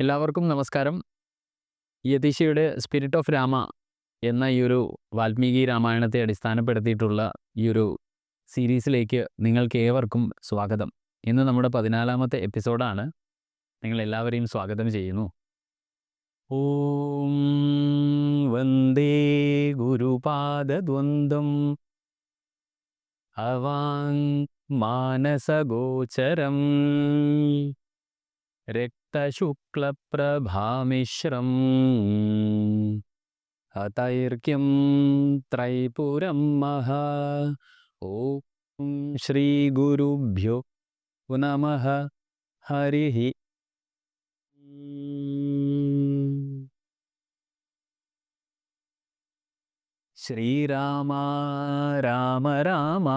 എല്ലാവർക്കും നമസ്കാരം. യതീശയുടെ spirit of Rama എന്ന ഈ ഒരു വാൽമീകി രാമായണത്തെ അടിസ്ഥാനപ്പെടുത്തിയിട്ടുള്ള ഈ ഒരു സീരീസിലേക്ക് നിങ്ങൾക്ക് ഏവർക്കും സ്വാഗതം. ഇന്ന് നമ്മുടെ 14-ാമത്തെ എപ്പിസോഡാണ്. നിങ്ങളെല്ലാവരെയും സ്വാഗതം ചെയ്യുന്നു. ഓം വന്ദേ ഗുരുപാദദ്വന്ദ്വം അവാങ് മാനസഗോചരം രക്തശുക്ലപ്രഭാമിശ്രം ഹതൈർക്യം ത്രൈപുരം മഹാ. ഓം ശ്രീ ഗുരുഭ്യോ നമഃ. ഹരിഃ ശ്രീരാമ രാമ രാമ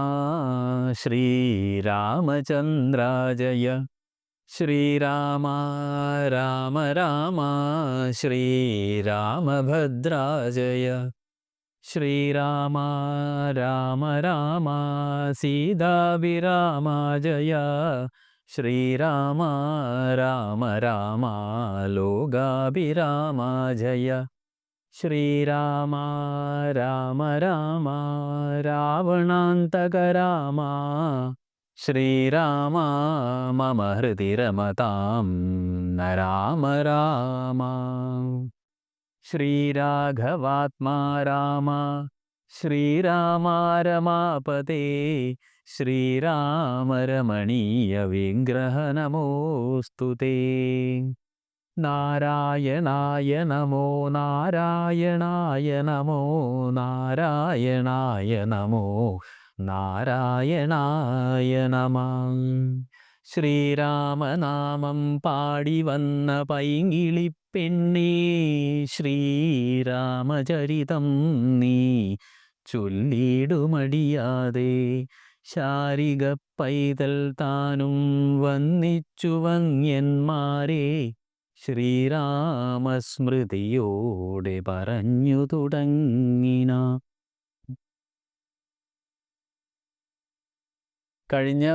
ശ്രീരാമചന്ദ്ര ജയ. ശ്രീരാമ രാമ രാമ ശ്രീരാമഭദ്രാജയ. ശ്രീരാമ രാമ രാമ സീതാഭിരാമ ജയ. ശ്രീരാമ രാമ രാമ ലോകാഭിരാമ ജയ. ശ്രീരാമ രാമ രാമ രാവണാന്തക രാമ. ശ്രീരാമ മമ ഹൃദി രമതാം രാമ രാമ. ശ്രീരാഘവാത്മാ രാമ ശ്രീരാമ രമാപതേ. ശ്രീരാമ രമണീയ വിഗ്രഹ നമോസ്തുതേ. നാരായണായ നമോ നാരായണായ നമോ നാരായണായ നമോ നാരായണായ നമഃ. ശ്രീരാമനാമം പാടി വന്ന പൈങ്കിളിപ്പെണ്ണേ, ശ്രീരാമചരിതം നീ ചൊല്ലിടുമടിയാതെ. ശാരിക പൈതൽ താനും വന്നിച്ചു വന്യന്മാരെ, ശ്രീരാമസ്മൃതിയോടെ പറഞ്ഞു തുടങ്ങിന. കഴിഞ്ഞ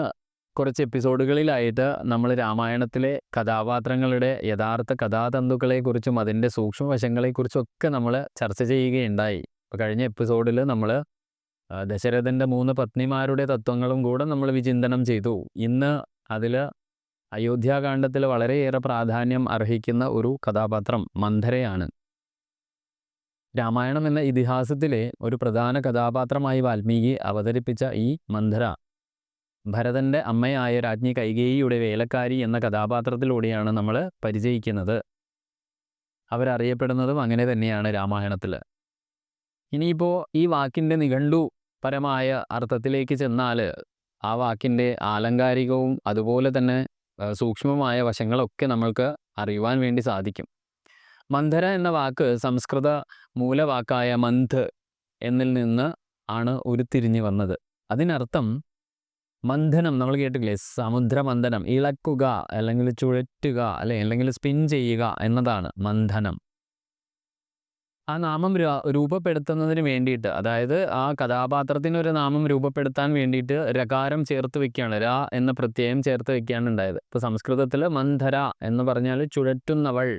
കുറച്ച് എപ്പിസോഡുകളിലായിട്ട് നമ്മൾ രാമായണത്തിലെ കഥാപാത്രങ്ങളുടെ യഥാർത്ഥ കഥാതന്തുക്കളെക്കുറിച്ചും അതിൻ്റെ സൂക്ഷ്മവശങ്ങളെക്കുറിച്ചൊക്കെ നമ്മൾ ചർച്ച ചെയ്യുകയുണ്ടായി. അപ്പോൾ കഴിഞ്ഞ എപ്പിസോഡിൽ നമ്മൾ ദശരഥൻ്റെ 3 പത്നിമാരുടെ തത്വങ്ങളും കൂടെ നമ്മൾ വിചിന്തനം ചെയ്തു. ഇന്ന് അതിൽ അയോധ്യാകാന്ഡത്തിൽ വളരെയേറെ പ്രാധാന്യം അർഹിക്കുന്ന ഒരു കഥാപാത്രം മന്ധരയാണ്. രാമായണം എന്ന ഇതിഹാസത്തിലെ ഒരു പ്രധാന കഥാപാത്രമായി വാൽമീകി അവതരിപ്പിച്ച ഈ മന്ധര ഭരതൻ്റെ അമ്മയായ രാജ്ഞി കൈകേയിയുടെ വേലക്കാരി എന്ന കഥാപാത്രത്തിലൂടെയാണ് നമ്മൾ പരിചയിക്കുന്നത്. അവരറിയപ്പെടുന്നതും അങ്ങനെ തന്നെയാണ് രാമായണത്തിൽ. ഇനിയിപ്പോൾ ഈ വാക്കിൻ്റെ നിഘണ്ടുപരമായ അർത്ഥത്തിലേക്ക് ചെന്നാൽ ആ വാക്കിൻ്റെ ആലങ്കാരികവും അതുപോലെ തന്നെ സൂക്ഷ്മമായ വശങ്ങളൊക്കെ നമ്മൾക്ക് അറിയുവാൻ വേണ്ടി സാധിക്കും. മന്ധര എന്ന വാക്ക് സംസ്കൃത മൂലവാക്കായ മന്ഥ് എന്നിൽ നിന്ന് ആണ് ഉരുത്തിരിഞ്ഞു വന്നത്. അതിനർത്ഥം മന്ഥനം, നമ്മൾ കേട്ടില്ലേ, സമുദ്രമന്ഥനം, ഇളക്കുക അല്ലെങ്കിൽ ചുഴറ്റുക അല്ലെങ്കിൽ സ്പിൻ ചെയ്യുക എന്നതാണ് മന്ഥനം. ആ നാമം രൂപപ്പെടുത്തുന്നതിന് വേണ്ടിയിട്ട്, അതായത് ആ കഥാപാത്രത്തിനൊരു നാമം രൂപപ്പെടുത്താൻ വേണ്ടിയിട്ട് രകാരം ചേർത്ത് വെക്കുകയാണ്, ര എന്ന പ്രത്യയം ചേർത്ത് വെക്കുകയാണ് ഉണ്ടായത്. ഇപ്പോൾ സംസ്കൃതത്തിൽ മന്ധര എന്ന് പറഞ്ഞാൽ ചുഴറ്റുന്നവൾ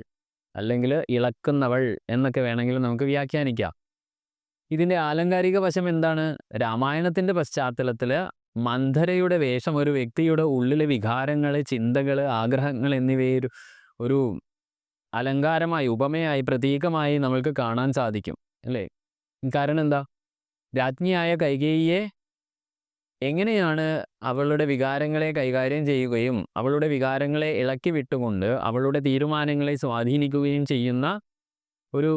അല്ലെങ്കിൽ ഇളക്കുന്നവൾ എന്നൊക്കെ വേണമെങ്കിൽ നമുക്ക് വ്യാഖ്യാനിക്കാം. ഇതിൻ്റെ ആലങ്കാരിക വശം എന്താണ്? രാമായണത്തിൻ്റെ പശ്ചാത്തലത്തിൽ മന്ധരയുടെ വേഷം ഒരു വ്യക്തിയുടെ ഉള്ളിലെ വികാരങ്ങൾ, ചിന്തകൾ, ആഗ്രഹങ്ങൾ എന്നിവയെ ഒരു അലങ്കാരമായി, ഉപമയായി, പ്രതീകമായി നമ്മൾക്ക് കാണാൻ സാധിക്കും, അല്ലേ? കാരണം എന്താ? രാജ്ഞിയായ കൈകേയിയെ എങ്ങനെയാണ് അവളുടെ വികാരങ്ങളെ കൈകാര്യം ചെയ്യുകയും അവളുടെ വികാരങ്ങളെ ഇളക്കി വിട്ടുകൊണ്ട് അവളുടെ തീരുമാനങ്ങളെ സ്വാധീനിക്കുകയും ചെയ്യുന്ന ഒരു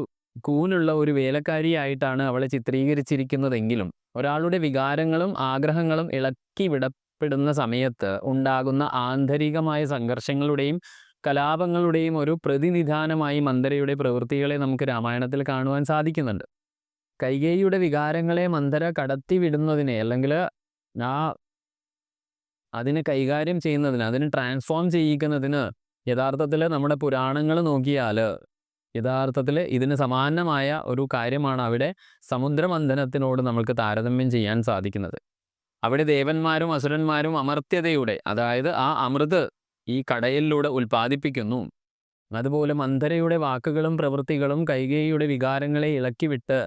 കൂനുള്ള ഒരു വേലക്കാരിയായിട്ടാണ് അവളെ ചിത്രീകരിച്ചിരിക്കുന്നതെങ്കിലും ഒരാളുടെ വികാരങ്ങളും ആഗ്രഹങ്ങളും ഇളക്കി വിടപ്പെടുന്ന സമയത്ത് ഉണ്ടാകുന്ന ആന്തരികമായ സംഘർഷങ്ങളുടെയും കലാപങ്ങളുടെയും ഒരു പ്രതിനിധാനമായി മന്ധരയുടെ പ്രവൃത്തികളെ നമുക്ക് രാമായണത്തിൽ കാണുവാൻ സാധിക്കുന്നുണ്ട്. കൈകേയിയുടെ വികാരങ്ങളെ മന്ധര കടത്തിവിടുന്നതിനെ അല്ലെങ്കിൽ അതിനെ കൈകാര്യം ചെയ്യുന്നതിന്, അതിനെ ട്രാൻസ്ഫോം ചെയ്യിക്കുന്നതിന് യഥാർത്ഥത്തിൽ നമ്മുടെ പുരാണങ്ങൾ നോക്കിയാൽ യഥാർത്ഥത്തിൽ ഇതിന് സമാനമായ ഒരു കാര്യമാണ് അവിടെ സമുദ്രമന്ഥനത്തിനോട് നമുക്ക് താരതമ്യം ചെയ്യാൻ സാധിക്കുന്നത്. അവിടെ ദേവന്മാരും അസുരന്മാരും അമർത്യതയുടെ, അതായത് ആ അമൃത് ഈ കടലിലൂടെ ഉൽപ്പാദിപ്പിക്കുന്നു. അതുപോലെ മന്ദരയുടെ വാക്കുകളും പ്രവൃത്തികളും കൈകേയിയുടെ വികാരങ്ങളെ ഇളക്കിവിട്ട്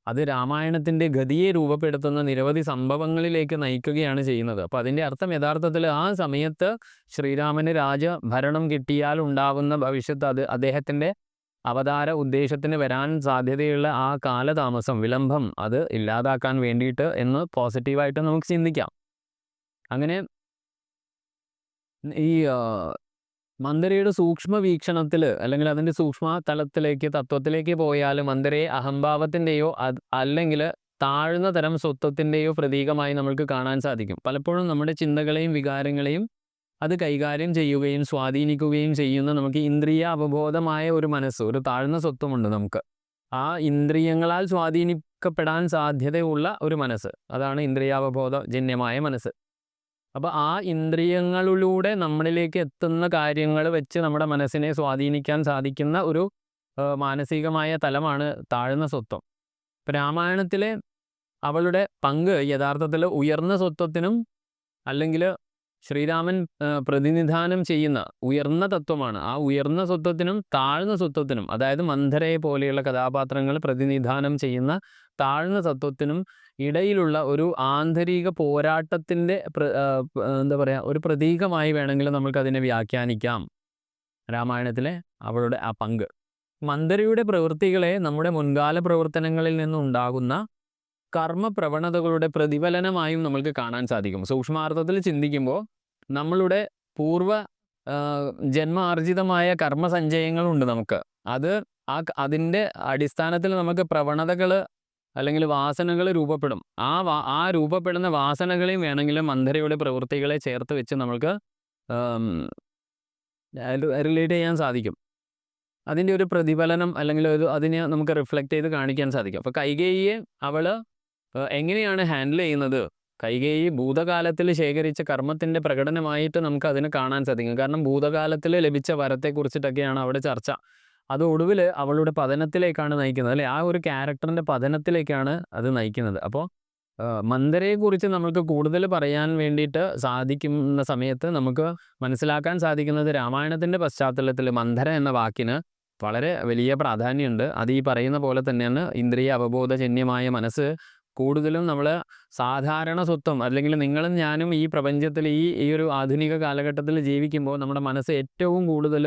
അത് രാമായണത്തിൻ്റെ ഗതിയെ രൂപപ്പെടുത്തുന്ന നിരവധി സംഭവങ്ങളിലേക്ക് നയിക്കുകയാണ് ചെയ്യുന്നത്. അപ്പോൾ അതിൻ്റെ അർത്ഥം യഥാർത്ഥത്തിൽ ആ സമയത്ത് ശ്രീരാമന് രാജഭരണം കിട്ടിയാൽ ഉണ്ടാകുന്ന ഭവിഷ്യത്ത്, അത് അദ്ദേഹത്തിൻ്റെ അവതാര ഉദ്ദേശത്തിന് വരാൻ സാധ്യതയുള്ള ആ കാലതാമസം, വിളംബം, അത് ഇല്ലാതാക്കാൻ വേണ്ടിയിട്ട് എന്ന് പോസിറ്റീവായിട്ട് നമുക്ക് ചിന്തിക്കാം. അങ്ങനെ ഈ മന്ദരയുടെ സൂക്ഷ്മ വീക്ഷണത്തിൽ അല്ലെങ്കിൽ അതിൻ്റെ സൂക്ഷ്മ തലത്തിലേക്ക്, തത്വത്തിലേക്ക് പോയാൽ മന്ദരയെ അഹംഭാവത്തിൻ്റെയോ അല്ലെങ്കിൽ താഴ്ന്ന തരം സ്വത്വത്തിൻ്റെയോ പ്രതീകമായി നമുക്ക് കാണാൻ സാധിക്കും. പലപ്പോഴും നമ്മുടെ ചിന്തകളെയും വികാരങ്ങളെയും അത് കൈകാര്യം ചെയ്യുകയും സ്വാധീനിക്കുകയും ചെയ്യുന്ന നമുക്ക് ഇന്ദ്രിയ അവബോധമായ ഒരു മനസ്സ്, ഒരു താഴ്ന്ന സ്വത്വമുണ്ട് നമുക്ക്. ആ ഇന്ദ്രിയങ്ങളാൽ സ്വാധീനിക്കപ്പെടാൻ സാധ്യതയുള്ള ഒരു മനസ്സ്, അതാണ് ഇന്ദ്രിയാവബോധജന്യമായ മനസ്സ്. അപ്പോൾ ആ ഇന്ദ്രിയങ്ങളിലൂടെ നമ്മളിലേക്ക് എത്തുന്ന കാര്യങ്ങൾ വെച്ച് നമ്മുടെ മനസ്സിനെ സ്വാധീനിക്കാൻ സാധിക്കുന്ന ഒരു മാനസികമായ തലമാണ് താഴ്ന്ന സ്വത്വം. ഇപ്പം രാമായണത്തിലെ അവളുടെ പങ്ക് യഥാർത്ഥത്തിൽ ഉയർന്ന സ്വത്വത്തിനും അല്ലെങ്കിൽ ശ്രീരാമൻ പ്രതിനിധാനം ചെയ്യുന്ന ഉയർന്ന തത്വമാണ്. ആ ഉയർന്ന സ്വത്വത്തിനും താഴ്ന്ന സ്വത്വത്തിനും, അതായത് മന്ദരയെ പോലെയുള്ള കഥാപാത്രങ്ങൾ പ്രതിനിധാനം ചെയ്യുന്ന താഴ്ന്ന തത്വത്തിനും ഇടയിലുള്ള ഒരു ആന്തരിക പോരാട്ടത്തിൻ്റെ എന്താ പറയുക, ഒരു പ്രതീകമായി വേണമെങ്കിൽ നമുക്കതിനെ വ്യാഖ്യാനിക്കാം രാമായണത്തിലെ അവളുടെ ആ പങ്ക്. മന്ദരയുടെ പ്രവൃത്തികളെ നമ്മുടെ മുൻകാല പ്രവർത്തനങ്ങളിൽ നിന്നുണ്ടാകുന്ന കർമ്മപ്രവണതകളുടെ പ്രതിഫലനമായും നമ്മൾക്ക് കാണാൻ സാധിക്കും. സൂക്ഷ്മാർത്ഥത്തിൽ ചിന്തിക്കുമ്പോൾ നമ്മളുടെ പൂർവ്വ ജന്മാർജിതമായ കർമ്മസഞ്ചയങ്ങളുണ്ട് നമുക്ക്. അതിൻ്റെ അടിസ്ഥാനത്തിൽ നമുക്ക് പ്രവണതകൾ അല്ലെങ്കിൽ വാസനകൾ രൂപപ്പെടും. ആ രൂപപ്പെടുന്ന വാസനകളെയും വേണമെങ്കിൽ മന്ദരയുടെ പ്രവൃത്തികളെ ചേർത്ത് വെച്ച് നമുക്ക് റിലേറ്റ് ചെയ്യാൻ സാധിക്കും. അതിൻ്റെ ഒരു പ്രതിഫലനം അല്ലെങ്കിൽ അതിനെ നമുക്ക് റിഫ്ലക്റ്റ് ചെയ്ത് കാണിക്കാൻ സാധിക്കും. അപ്പോൾ കൈകേയിയെ അവൾ എങ്ങനെയാണ് ഹാൻഡിൽ ചെയ്യുന്നത്? കൈകേയി ഭൂതകാലത്തിൽ ശേഖരിച്ച കർമ്മത്തിൻ്റെ പ്രകടനമായിട്ട് നമുക്ക് അതിനെ കാണാൻ സാധിക്കും. കാരണം ഭൂതകാലത്തിൽ ലഭിച്ച വരത്തെക്കുറിച്ചിട്ടൊക്കെയാണ് അവിടെ ചർച്ച. അത് ഒടുവിൽ അവളുടെ പതനത്തിലേക്കാണ് നയിക്കുന്നത്, അല്ലേ? ആ ഒരു ക്യാരക്ടറിൻ്റെ പതനത്തിലേക്കാണ് അത് നയിക്കുന്നത്. അപ്പോൾ മന്ദരയെക്കുറിച്ച് നമുക്ക് കൂടുതൽ പറയാൻ വേണ്ടിയിട്ട് സാധിക്കുന്ന സമയത്ത് നമുക്ക് മനസ്സിലാക്കാൻ സാധിക്കുന്നത് രാമായണത്തിൻ്റെ പശ്ചാത്തലത്തിൽ മന്ദര എന്ന വാക്കിന് വളരെ വലിയ പ്രാധാന്യമുണ്ട്. അത് ഈ പറയുന്ന പോലെ തന്നെയാണ് ഇന്ദ്രിയ അവബോധജന്യമായ മനസ്സ്. കൂടുതലും നമ്മൾ സാധാരണ സ്വത്വം അല്ലെങ്കിൽ നിങ്ങളും ഞാനും ഈ പ്രപഞ്ചത്തിൽ ഈ ഒരു ആധുനിക കാലഘട്ടത്തിൽ ജീവിക്കുമ്പോൾ നമ്മുടെ മനസ്സ് ഏറ്റവും കൂടുതൽ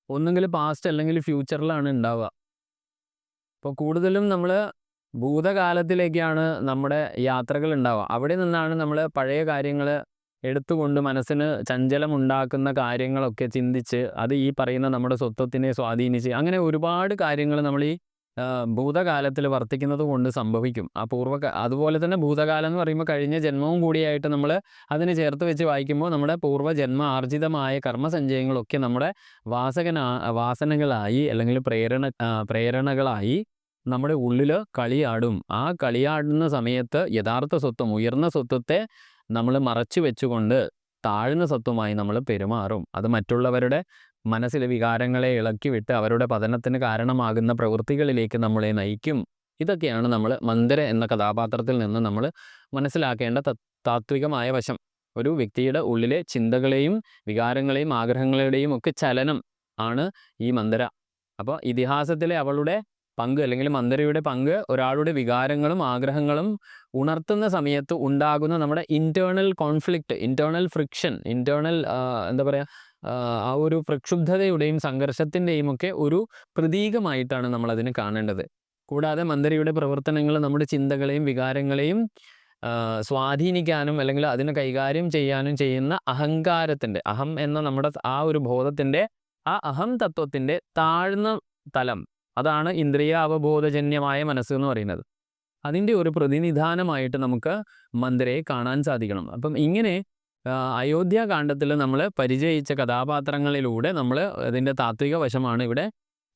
ഒന്നുകിൽ പാസ്റ്റ് അല്ലെങ്കിൽ ഫ്യൂച്ചറിലാണ് ഉണ്ടാവുക. അപ്പോൾ കൂടുതലും നമ്മൾ ഭൂതകാലത്തിലേക്കാണ് നമ്മുടെ യാത്രകൾ ഉണ്ടാവുക. അവിടെ നിന്നാണ് നമ്മൾ പഴയ കാര്യങ്ങൾ എടുത്തുകൊണ്ട് മനസ്സിന് ചഞ്ചലമുണ്ടാക്കുന്ന കാര്യങ്ങളൊക്കെ ചിന്തിച്ച് അത് ഈ പറയുന്ന നമ്മുടെ സ്വത്വത്തിനെ സ്വാധീനിച്ച് അങ്ങനെ ഒരുപാട് കാര്യങ്ങൾ നമ്മൾ ഈ ഭൂതകാലത്തിൽ വർത്തിക്കുന്നത് കൊണ്ട് സംഭവിക്കും. അതുപോലെ തന്നെ ഭൂതകാലം എന്ന് പറയുമ്പോൾ കഴിഞ്ഞ ജന്മവും കൂടിയായിട്ട് നമ്മൾ അതിനെ ചേർത്ത് വെച്ച് വായിക്കുമ്പോൾ നമ്മുടെ പൂർവ്വജന്മ ആർജിതമായ കർമ്മസഞ്ചയങ്ങളൊക്കെ നമ്മുടെ വാസനകളായി അല്ലെങ്കിൽ പ്രേരണകളായി നമ്മുടെ ഉള്ളിൽ കളിയാടും. ആ കളിയാടുന്ന സമയത്ത് യഥാർത്ഥ സ്വത്വം, ഉയർന്ന സ്വത്വത്തെ നമ്മൾ മറച്ചു വെച്ചുകൊണ്ട് താഴ്ന്ന സ്വത്വമായി നമ്മൾ പെരുമാറും. അത് മറ്റുള്ളവരുടെ മനസ്സിലെ വികാരങ്ങളെ ഇളക്കി വിട്ട് അവരുടെ പതനത്തിന് കാരണമാകുന്ന പ്രവൃത്തികളിലേക്ക് നമ്മളെ നയിക്കും. ഇതൊക്കെയാണ് നമ്മൾ മന്ദര എന്ന കഥാപാത്രത്തിൽ നിന്ന് നമ്മൾ മനസ്സിലാക്കേണ്ട താത്വികമായ വശം. ഒരു വ്യക്തിയുടെ ഉള്ളിലെ ചിന്തകളെയും വികാരങ്ങളെയും ആഗ്രഹങ്ങളുടെയും ഒക്കെ ചലനം ആണ് ഈ മന്ദര. അപ്പോൾ ഇതിഹാസത്തിലെ അവളുടെ പങ്ക് അല്ലെങ്കിൽ മന്ദരയുടെ പങ്ക് ഒരാളുടെ വികാരങ്ങളും ആഗ്രഹങ്ങളും ഉണർത്തുന്ന സമയത്ത് ഉണ്ടാകുന്ന നമ്മുടെ internal conflict, internal friction, internal എന്താ പറയുക, ആ ഒരു പ്രക്ഷുബ്ധതയുടെയും സംഘർഷത്തിൻ്റെയും ഒക്കെ ഒരു പ്രതീകമായിട്ടാണ് നമ്മളതിനെ കാണേണ്ടത്. കൂടാതെ മന്ദരയുടെ പ്രവർത്തനങ്ങൾ നമ്മുടെ ചിന്തകളെയും വികാരങ്ങളെയും സ്വാധീനിക്കാനും അല്ലെങ്കിൽ അതിനെ കൈകാര്യം ചെയ്യാനും ചെയ്യുന്ന അഹങ്കാരത്തിൻ്റെ, അഹം എന്ന നമ്മുടെ ആ ഒരു ബോധത്തിൻ്റെ, ആ അഹം തത്വത്തിൻ്റെ താഴ്ന്ന തലം, അതാണ് ഇന്ദ്രിയ അവബോധജന്യമായ മനസ്സ് എന്ന് പറയുന്നത്. അതിൻ്റെ ഒരു പ്രതിനിധാനമായിട്ട് നമുക്ക് മന്ദരയെ കാണാൻ സാധിക്കണം. അപ്പം ഇങ്ങനെ അയോധ്യാകാന്ഡത്തിൽ നമ്മൾ പരിചയിച്ച കഥാപാത്രങ്ങളിലൂടെ നമ്മൾ അതിൻ്റെ താത്വിക വശമാണ് ഇവിടെ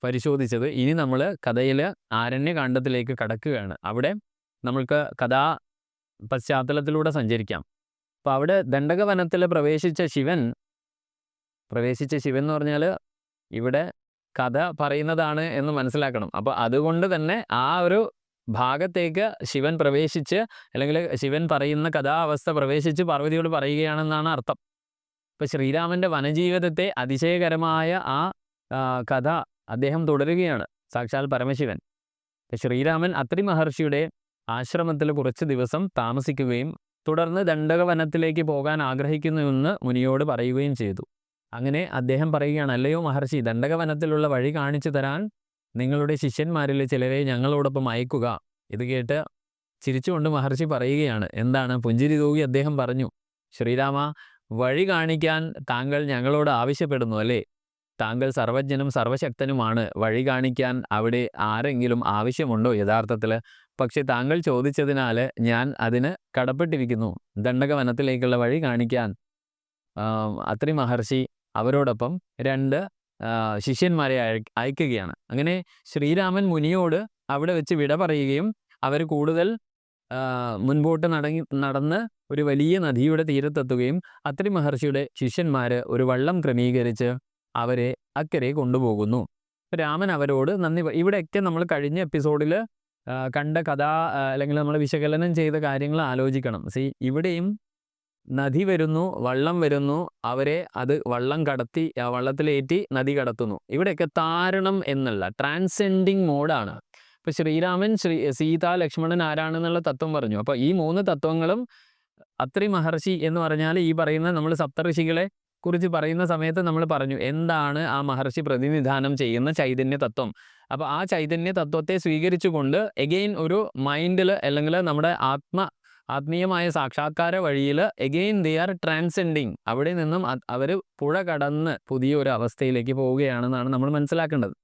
പരിശോധിച്ചത്. ഇനി നമ്മൾ കഥയിൽ ആരണ്യകാന്ഡത്തിലേക്ക് കടക്കുകയാണ്. അവിടെ നമ്മൾക്ക് കഥാ പശ്ചാത്തലത്തിലൂടെ സഞ്ചരിക്കാം. അപ്പോൾ അവിടെ ദണ്ഡകവനത്തിൽ പ്രവേശിച്ച ശിവൻ എന്ന് പറഞ്ഞാൽ ഇവിടെ കഥ പറയുന്നതാണ് എന്ന് മനസ്സിലാക്കണം. അപ്പോൾ അതുകൊണ്ട് തന്നെ ആ ഒരു ഭാഗത്തേക്ക് ശിവൻ പ്രവേശിച്ച് അല്ലെങ്കിൽ ശിവൻ പറയുന്ന കഥാവസ്ഥ പ്രവേശിച്ച് പാർവതിയോട് പറയുകയാണെന്നാണ് അർത്ഥം. ഇപ്പോൾ ശ്രീരാമൻ്റെ വനജീവിതത്തെ അതിശയകരമായ ആ കഥ അദ്ദേഹം തുടരുകയാണ്, സാക്ഷാൽ പരമശിവൻ. ശ്രീരാമൻ അത്രി മഹർഷിയുടെ ആശ്രമത്തിൽ കുറച്ച് ദിവസം താമസിക്കുകയും തുടർന്ന് ദണ്ഡകവനത്തിലേക്ക് പോകാൻ ആഗ്രഹിക്കുന്നുവെന്ന് മുനിയോട് പറയുകയും ചെയ്തു. അങ്ങനെ അദ്ദേഹം പറയുകയാണ്, അല്ലയോ മഹർഷി, ദണ്ഡകവനത്തിലുള്ള വഴി കാണിച്ചു തരാൻ നിങ്ങളുടെ ശിഷ്യന്മാരിൽ ചിലരെ ഞങ്ങളോടൊപ്പം അയക്കുക. ഇത് കേട്ട് ചിരിച്ചുകൊണ്ട് മഹർഷി പറയുകയാണ്, എന്താണ്? പുഞ്ചിരി തൂകി അദ്ദേഹം പറഞ്ഞു, ശ്രീരാമ, വഴി കാണിക്കാൻ താങ്കൾ ഞങ്ങളോട് ആവശ്യപ്പെടുന്നു അല്ലേ? താങ്കൾ സർവജ്ഞനും സർവശക്തനുമാണ്. വഴി കാണിക്കാൻ അവിടെ ആരെങ്കിലും ആവശ്യമുണ്ടോ യഥാർത്ഥത്തിൽ? പക്ഷെ താങ്കൾ ചോദിച്ചതിനാൽ ഞാൻ അതിന് കടപ്പെട്ടിരിക്കുന്നു. ദണ്ഡകവനത്തിലേക്കുള്ള വഴി കാണിക്കാൻ അത്രി മഹർഷി അവരോടൊപ്പം 2 ശിഷ്യന്മാരെ അയക്കുകയാണ്. അങ്ങനെ ശ്രീരാമൻ മുനിയോട് അവിടെ വെച്ച് വിട പറയുകയും അവർ കൂടുതൽ മുൻപോട്ട് നടന്ന് ഒരു വലിയ നദിയുടെ തീരത്തെത്തുകയും അത്രി മഹർഷിയുടെ ശിഷ്യന്മാർ ഒരു വള്ളം ക്രമീകരിച്ച് അവരെ അക്കരെ കൊണ്ടുപോകുന്നു. രാമൻ അവരോട് നന്ദി. ഇവിടെയൊക്കെ നമ്മൾ കഴിഞ്ഞ എപ്പിസോഡിൽ കണ്ട കഥ അല്ലെങ്കിൽ നമ്മൾ വിശകലനം ചെയ്ത കാര്യങ്ങൾ ആലോചിക്കണം. ഇവിടെയും നദി വരുന്നു, വള്ളം വരുന്നു, അവരെ അത് വള്ളം കടത്തി വള്ളത്തിലേറ്റി നദി കടത്തുന്നു. ഇവിടെയൊക്കെ താരണം എന്നുള്ള ട്രാൻസെൻഡിങ് മോഡാണ്. ഇപ്പം ശ്രീരാമൻ, സീത, ലക്ഷ്മണൻ ആരാണെന്നുള്ള തത്വം പറഞ്ഞു. അപ്പോൾ ഈ 3 തത്വങ്ങളും അത്രി മഹർഷി എന്ന് പറഞ്ഞാൽ ഈ പറയുന്ന നമ്മൾ സപ്തഋഷികളെ കുറിച്ച് പറയുന്ന സമയത്ത് നമ്മൾ പറഞ്ഞു എന്താണ് ആ മഹർഷി പ്രതിനിധാനം ചെയ്യുന്ന ചൈതന്യ തത്വം. അപ്പോൾ ആ ചൈതന്യ തത്വത്തെ സ്വീകരിച്ചുകൊണ്ട് എഗെയിൻ ഒരു മൈൻഡിൽ അല്ലെങ്കിൽ നമ്മുടെ ആത്മീയമായ സാക്ഷാത്കാര വഴിയിൽ എഗെയിൻ ദേ ആർ ട്രാൻസെൻഡിങ്. അവിടെ നിന്നും അവർ പുഴ കടന്ന് പുതിയൊരു അവസ്ഥയിലേക്ക് പോവുകയാണെന്നാണ് നമ്മൾ മനസ്സിലാക്കേണ്ടത്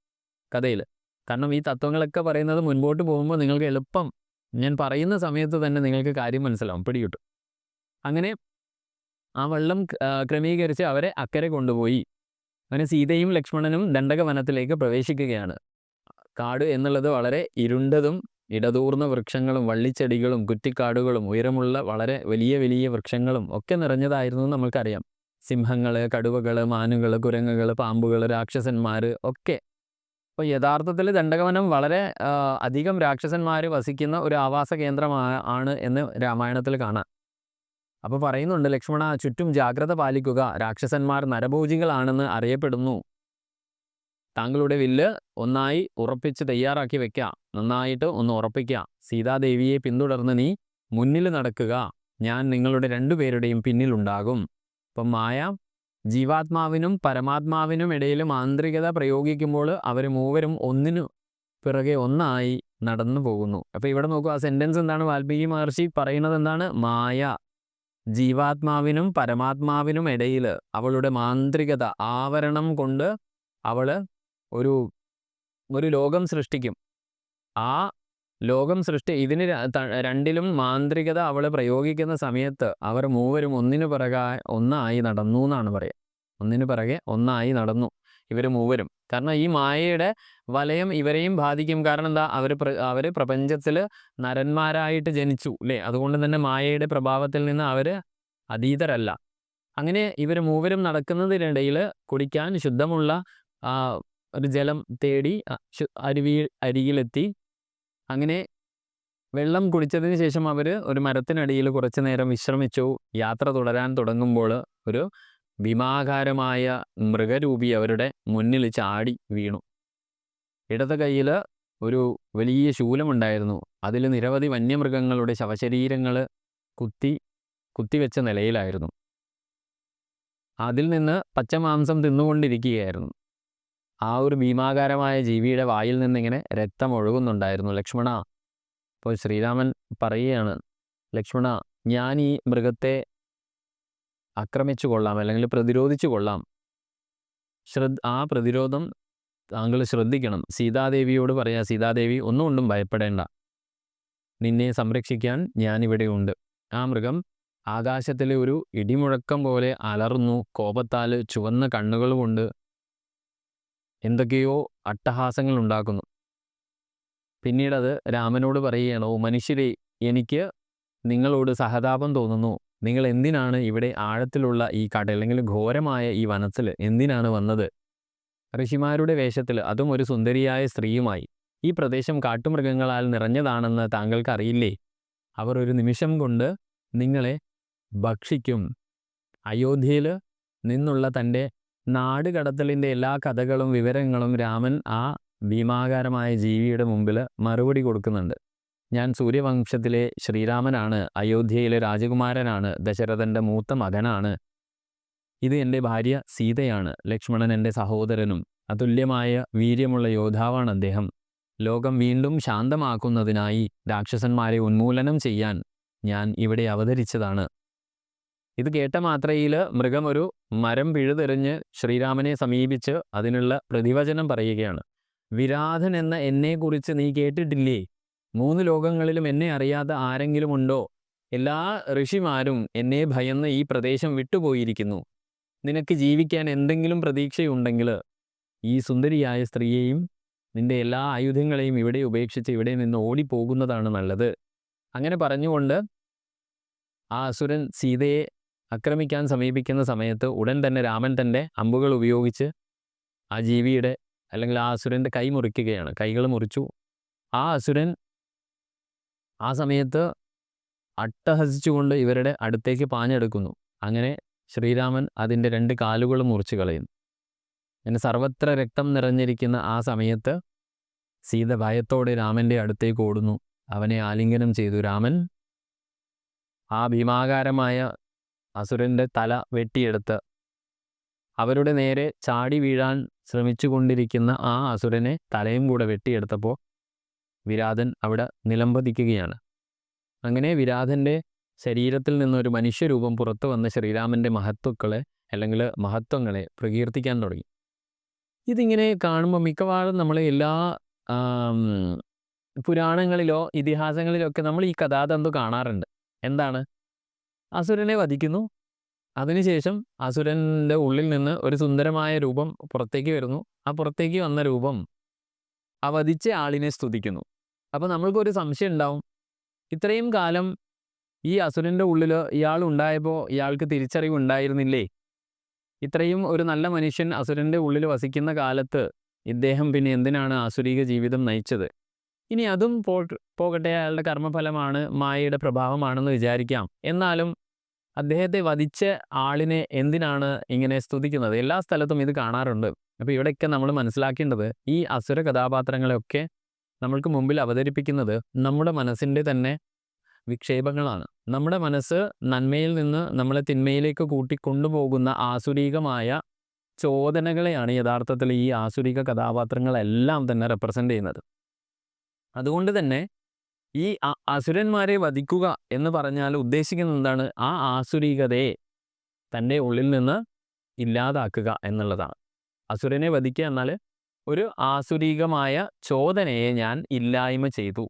കഥയിൽ. കാരണം ഈ തത്വങ്ങളൊക്കെ പറയുന്നത് മുൻപോട്ട് പോകുമ്പോൾ നിങ്ങൾക്ക് എളുപ്പം, ഞാൻ പറയുന്ന സമയത്ത് തന്നെ നിങ്ങൾക്ക് കാര്യം മനസ്സിലാവും, പിടികിട്ടും. അങ്ങനെ ആ വെള്ളം ക്രമീകരിച്ച് അവരെ അക്കരെ കൊണ്ടുപോയി. അങ്ങനെ സീതയും ലക്ഷ്മണനും ദണ്ഡകവനത്തിലേക്ക് പ്രവേശിക്കുകയാണ്. കാട് എന്നുള്ളത് വളരെ ഇരുണ്ടതും ഇടതൂർന്ന വൃക്ഷങ്ങളും വള്ളിച്ചെടികളും കുറ്റിക്കാടുകളും ഉയരമുള്ള വളരെ വലിയ വലിയ വൃക്ഷങ്ങളും ഒക്കെ നിറഞ്ഞതായിരുന്നു നമ്മൾക്കറിയാം. സിംഹങ്ങൾ, കടുവകൾ, മാനുകൾ, കുരങ്ങുകൾ, പാമ്പുകൾ, രാക്ഷസന്മാർ ഒക്കെ. അപ്പോൾ യഥാർത്ഥത്തിൽ ദണ്ഡകവനം വളരെ അധികം രാക്ഷസന്മാർ വസിക്കുന്ന ഒരു ആവാസ കേന്ദ്രമാണ് എന്ന് രാമായണത്തിൽ കാണാം. അപ്പോൾ പറയുന്നുണ്ട്, ലക്ഷ്മണ, ചുറ്റും ജാഗ്രത പാലിക്കുക, രാക്ഷസന്മാർ നരഭോജികളാണെന്ന് അറിയപ്പെടുന്നു. താങ്കളുടെ വില്ല് ഒന്നായി ഉറപ്പിച്ച് തയ്യാറാക്കി വെക്കുക, നന്നായിട്ട് ഒന്ന് ഉറപ്പിക്കുക. സീതാദേവിയെ പിന്തുടർന്ന് നീ മുന്നിൽ നടക്കുക, ഞാൻ നിങ്ങളുടെ 2 പേരുടെയും പിന്നിലുണ്ടാകും. അപ്പം മായ ജീവാത്മാവിനും പരമാത്മാവിനും ഇടയിൽ മാന്ത്രികത പ്രയോഗിക്കുമ്പോൾ അവർ മൂവരും ഒന്നിനു പിറകെ ഒന്നായി നടന്നു പോകുന്നു. അപ്പോൾ ഇവിടെ നോക്കൂ, ആ സെൻറ്റൻസ് എന്താണ്? വാൽമീകി മഹർഷി പറയുന്നത് എന്താണ്? മായ ജീവാത്മാവിനും പരമാത്മാവിനും ഇടയിൽ അവളുടെ മാന്ത്രികത ആവരണം കൊണ്ട് അവൾ ഒരു ലോകം സൃഷ്ടിക്കും. ആ ലോകം ഇതിന് രണ്ടിലും മാന്ത്രികത അവൾ പ്രയോഗിക്കുന്ന സമയത്ത് അവർ മൂവരും ഒന്നിനു പിറകെ ഒന്നായി നടന്നു എന്നാണ് പറയുക. ഒന്നിനു പിറകെ ഒന്നായി നടന്നു ഇവർ മൂവരും. കാരണം ഈ മായയുടെ വലയം ഇവരെയും ബാധിക്കും. കാരണം എന്താ? അവർ പ്രപഞ്ചത്തിൽ നരന്മാരായിട്ട് ജനിച്ചു അല്ലേ? അതുകൊണ്ട് തന്നെ മായയുടെ പ്രഭാവത്തിൽ നിന്ന് അവർ അതീതരല്ല. അങ്ങനെ ഇവർ മൂവരും നടക്കുന്നതിനിടയിൽ കുടിക്കാൻ ശുദ്ധമുള്ള ഒരു ജലം തേടി അരികിലെത്തി. അങ്ങനെ വെള്ളം കുടിച്ചതിന് ശേഷം അവർ ഒരു മരത്തിനടിയിൽ കുറച്ചു നേരം വിശ്രമിച്ചു. യാത്ര തുടരാൻ തുടങ്ങുമ്പോൾ ഒരു ഭീമാകാരമായ മൃഗരൂപി അവരുടെ മുന്നിൽ ചാടി വീണു. ഇടത് കൈയിൽ ഒരു വലിയ ശൂലമുണ്ടായിരുന്നു. അതിൽ നിരവധി വന്യമൃഗങ്ങളുടെ ശവശരീരങ്ങൾ കുത്തിവെച്ച നിലയിലായിരുന്നു. അതിൽ നിന്ന് പച്ചമാംസം തിന്നുകൊണ്ടിരിക്കുകയായിരുന്നു. ആ ഒരു ഭീമാകാരമായ ജീവിയുടെ വായിൽ നിന്നിങ്ങനെ രക്തം ഒഴുകുന്നുണ്ടായിരുന്നു. ലക്ഷ്മണ, അപ്പോൾ ശ്രീരാമൻ പറയുകയാണ്, ലക്ഷ്മണ, ഞാൻ ഈ മൃഗത്തെ ആക്രമിച്ചു കൊള്ളാം അല്ലെങ്കിൽ പ്രതിരോധിച്ചു കൊള്ളാം. ആ പ്രതിരോധം താങ്കൾ ശ്രദ്ധിക്കണം. സീതാദേവിയോട് പറയാ, സീതാദേവി ഒന്നുകൊണ്ടും ഭയപ്പെടേണ്ട, നിന്നെ സംരക്ഷിക്കാൻ ഞാനിവിടെയുണ്ട്. ആ മൃഗം ആകാശത്തിലെ ഒരു ഇടിമുഴക്കം പോലെ അലറുന്നു. കോപത്താൽ ചുവന്ന കണ്ണുകൾ കൊണ്ട് എന്തൊക്കെയോ അട്ടഹാസങ്ങൾ ഉണ്ടാക്കുന്നു. പിന്നീടത് രാമനോട് പറയുകയാണ്, ഓ മനുഷ്യരെ, എനിക്ക് നിങ്ങളോട് സഹതാപം തോന്നുന്നു. നിങ്ങൾ എന്തിനാണ് ഇവിടെ ആഴത്തിലുള്ള ഈ അല്ലെങ്കിൽ ഘോരമായ ഈ വനത്തിൽ എന്തിനാണ് വന്നത്? ഋഷിമാരുടെ വേഷത്തിൽ, അതും ഒരു സുന്ദരിയായ സ്ത്രീയുമായി. ഈ പ്രദേശം കാട്ടുമൃഗങ്ങളാൽ നിറഞ്ഞതാണെന്ന് താങ്കൾക്ക് അറിയില്ലേ? അവർ ഒരു നിമിഷം കൊണ്ട് നിങ്ങളെ ഭക്ഷിക്കും. അയോധ്യയിൽ നിന്നുള്ള തൻ്റെ നാട് കടത്തലിൻ്റെ എല്ലാ കഥകളും വിവരങ്ങളും രാമൻ ആ ഭീമാകാരമായ ജീവിയുടെ മുമ്പിൽ മറുപടി കൊടുക്കുന്നുണ്ട്. ഞാൻ സൂര്യവംശത്തിലെ ശ്രീരാമനാണ്, അയോധ്യയിലെ രാജകുമാരനാണ്, ദശരഥൻ്റെ മൂത്ത മകനാണ്, ഇത് എൻ്റെ ഭാര്യ സീതയാണ്, ലക്ഷ്മണൻ എൻ്റെ സഹോദരനും, അതുല്യമായ വീര്യമുള്ള യോദ്ധാവാണ് അദ്ദേഹം. ലോകം വീണ്ടും ശാന്തമാക്കുന്നതിനായി രാക്ഷസന്മാരെ ഉന്മൂലനം ചെയ്യാൻ ഞാൻ ഇവിടെ അവതരിച്ചതാണ്. ഇത് കേട്ട മാത്രയിൽ മൃഗം ഒരു മരം പിഴുതെറിഞ്ഞ് ശ്രീരാമനെ സമീപിച്ച് അതിനുള്ള പ്രതിവചനം പറയുകയാണ്. വിരാധൻ എന്ന എന്നെക്കുറിച്ച് നീ കേട്ടിട്ടില്ലേ? 3 ലോകങ്ങളിലും എന്നെ അറിയാത്ത ആരെങ്കിലും ഉണ്ടോ? എല്ലാ ഋഷിമാരും എന്നെ ഭയന്ന് ഈ പ്രദേശം വിട്ടുപോയിരിക്കുന്നു. നിനക്ക് ജീവിക്കാൻ എന്തെങ്കിലും പ്രതീക്ഷയുണ്ടെങ്കിൽ ഈ സുന്ദരിയായ സ്ത്രീയെയും നിന്റെ എല്ലാ ആയുധങ്ങളെയും ഇവിടെ ഉപേക്ഷിച്ച് ഇവിടെ നിന്ന് ഓടിപ്പോകുന്നതാണ് നല്ലത്. അങ്ങനെ പറഞ്ഞുകൊണ്ട് ആ അസുരൻ സീതയെ ആക്രമിക്കാൻ സമീപിക്കുന്ന സമയത്ത് ഉടൻ തന്നെ രാമൻ തൻ്റെ അമ്പുകൾ ഉപയോഗിച്ച് ആ ജീവിയുടെ അല്ലെങ്കിൽ ആ അസുരൻ്റെ കൈ മുറിക്കുകയാണ്. കൈകൾ മുറിച്ചു. ആ അസുരൻ ആ സമയത്ത് അട്ടഹസിച്ചുകൊണ്ട് ഇവരുടെ അടുത്തേക്ക് പാഞ്ഞെടുക്കുന്നു. അങ്ങനെ ശ്രീരാമൻ അതിൻ്റെ 2 കാലുകളും മുറിച്ചു കളയുന്നു. അങ്ങനെ സർവത്ര രക്തം നിറഞ്ഞിരിക്കുന്ന ആ സമയത്ത് സീത ഭയത്തോടെ രാമൻ്റെ അടുത്തേക്ക് ഓടുന്നു. അവനെ ആലിംഗനം ചെയ്തു. രാമൻ ആ ഭീമാകാരമായ അസുരൻ്റെ തല വെട്ടിയെടുത്ത് അവരുടെ നേരെ ചാടി വീഴാൻ ശ്രമിച്ചു കൊണ്ടിരിക്കുന്ന ആ അസുരനെ തലയും കൂടെ വെട്ടിയെടുത്തപ്പോൾ വിരാധൻ അവിടെ നിലംപതിക്കുകയാണ്. അങ്ങനെ വിരാധൻ്റെ ശരീരത്തിൽ നിന്നൊരു മനുഷ്യരൂപം പുറത്തു വന്ന ശ്രീരാമൻ്റെ മഹത്വങ്ങളെ പ്രകീർത്തിക്കാൻ തുടങ്ങി. ഇതിങ്ങനെ കാണുമ്പോൾ മിക്കവാറും നമ്മൾ എല്ലാ പുരാണങ്ങളിലോ ഇതിഹാസങ്ങളിലോ ഒക്കെ നമ്മൾ ഈ കഥാതന്തു കാണാറുണ്ട്. എന്താണ്? അസുരനെ വധിക്കുന്നു, അതിനുശേഷം അസുരൻ്റെ ഉള്ളിൽ നിന്ന് ഒരു സുന്ദരമായ രൂപം പുറത്തേക്ക് വരുന്നു. ആ പുറത്തേക്ക് വന്ന രൂപം ആ വധിച്ച ആളിനെ സ്തുതിക്കുന്നു. അപ്പോൾ നമ്മൾക്കൊരു സംശയം ഉണ്ടാവും, ഇത്രയും കാലം ഈ അസുരൻ്റെ ഉള്ളിൽ ഇയാൾ ഉണ്ടായപ്പോൾ ഇയാൾക്ക് തിരിച്ചറിവ് ഉണ്ടായിരുന്നില്ലേ? ഇത്രയും ഒരു നല്ല മനുഷ്യൻ അസുരൻ്റെ ഉള്ളിൽ വസിക്കുന്ന കാലത്ത് ഇദ്ദേഹം പിന്നെ എന്തിനാണ് ആസുരീക ജീവിതം നയിച്ചത്? ഇനി അതും പോകട്ടെ, അയാളുടെ കർമ്മഫലമാണ്, മായയുടെ പ്രഭാവമാണെന്ന് വിചാരിക്കാം. എന്നാലും അദ്ദേഹത്തെ വധിച്ച ആളിനെ എന്തിനാണ് ഇങ്ങനെ സ്തുതിക്കുന്നത്? എല്ലാ സ്ഥലത്തും ഇത് കാണാറുണ്ട്. അപ്പോൾ ഇവിടെയൊക്കെ നമ്മൾ മനസ്സിലാക്കേണ്ടത് ഈ അസുര കഥാപാത്രങ്ങളെയൊക്കെ നമ്മൾക്ക് മുമ്പിൽ അവതരിപ്പിക്കുന്നത് നമ്മുടെ മനസ്സിൻ്റെ തന്നെ വിക്ഷേപങ്ങളാണ്. നമ്മുടെ മനസ്സ് നന്മയിൽ നിന്ന് നമ്മളെ തിന്മയിലേക്ക് കൂട്ടിക്കൊണ്ടുപോകുന്ന ആസുരീകമായ ചോദനകളെയാണ് യഥാർത്ഥത്തിൽ ഈ ആസുരിക കഥാപാത്രങ്ങളെല്ലാം തന്നെ റെപ്രസെൻ്റ് ചെയ്യുന്നത്. അതുകൊണ്ട് തന്നെ ഈ അസുരന്മാരെ വധിക്കുക എന്ന് പറഞ്ഞാൽ ഉദ്ദേശിക്കുന്നത് എന്താണ്? ആ ആസുരികതയെ തൻ്റെ ഉള്ളിൽ നിന്ന് ഇല്ലാതാക്കുക എന്നുള്ളതാണ്. അസുരനെ വധിക്കുക എന്നാൽ ഒരു ആസുരീകമായ ചോദനയെ ഞാൻ ഇല്ലായ്മ ചെയ്തു.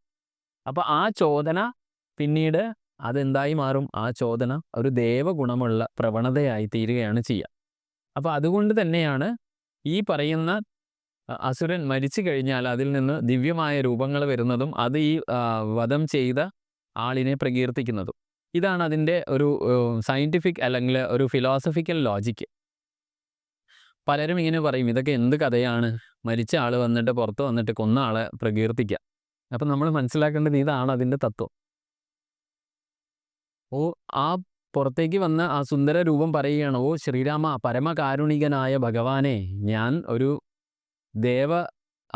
അപ്പോൾ ആ ചോദന പിന്നീട് അതെന്തായി മാറും? ആ ചോദന ഒരു ദേവഗുണമുള്ള പ്രവണതയായി തീരുകയാണ് ചെയ്യുക. അപ്പോൾ അതുകൊണ്ട് തന്നെയാണ് ഈ പറയുന്ന അസുരൻ മരിച്ചു കഴിഞ്ഞാൽ അതിൽ നിന്ന് ദിവ്യമായ രൂപങ്ങൾ വരുന്നതും അത് ഈ വധം ചെയ്ത ആളിനെ പ്രകീർത്തിക്കുന്നതും. ഇതാണ് അതിൻ്റെ ഒരു സയൻറ്റിഫിക് അല്ലെങ്കിൽ ഒരു ഫിലോസഫിക്കൽ ലോജിക്ക്. പലരും ഇങ്ങനെ പറയും, ഇതൊക്കെ എന്ത് കഥയാണ്, മരിച്ച ആൾ വന്നിട്ട് പുറത്ത് വന്നിട്ട് കൊന്ന ആളെ പ്രകീർത്തിക്കുക. അപ്പം നമ്മൾ മനസ്സിലാക്കേണ്ടത് ഇതാണ് അതിൻ്റെ തത്വം. ആ പുറത്തേക്ക് വന്ന ആ സുന്ദര രൂപം പറയുകയാണ്, ഓ ശ്രീരാമ, പരമകാരുണികനായ ഭഗവാനെ, ഞാൻ ഒരു ദേവ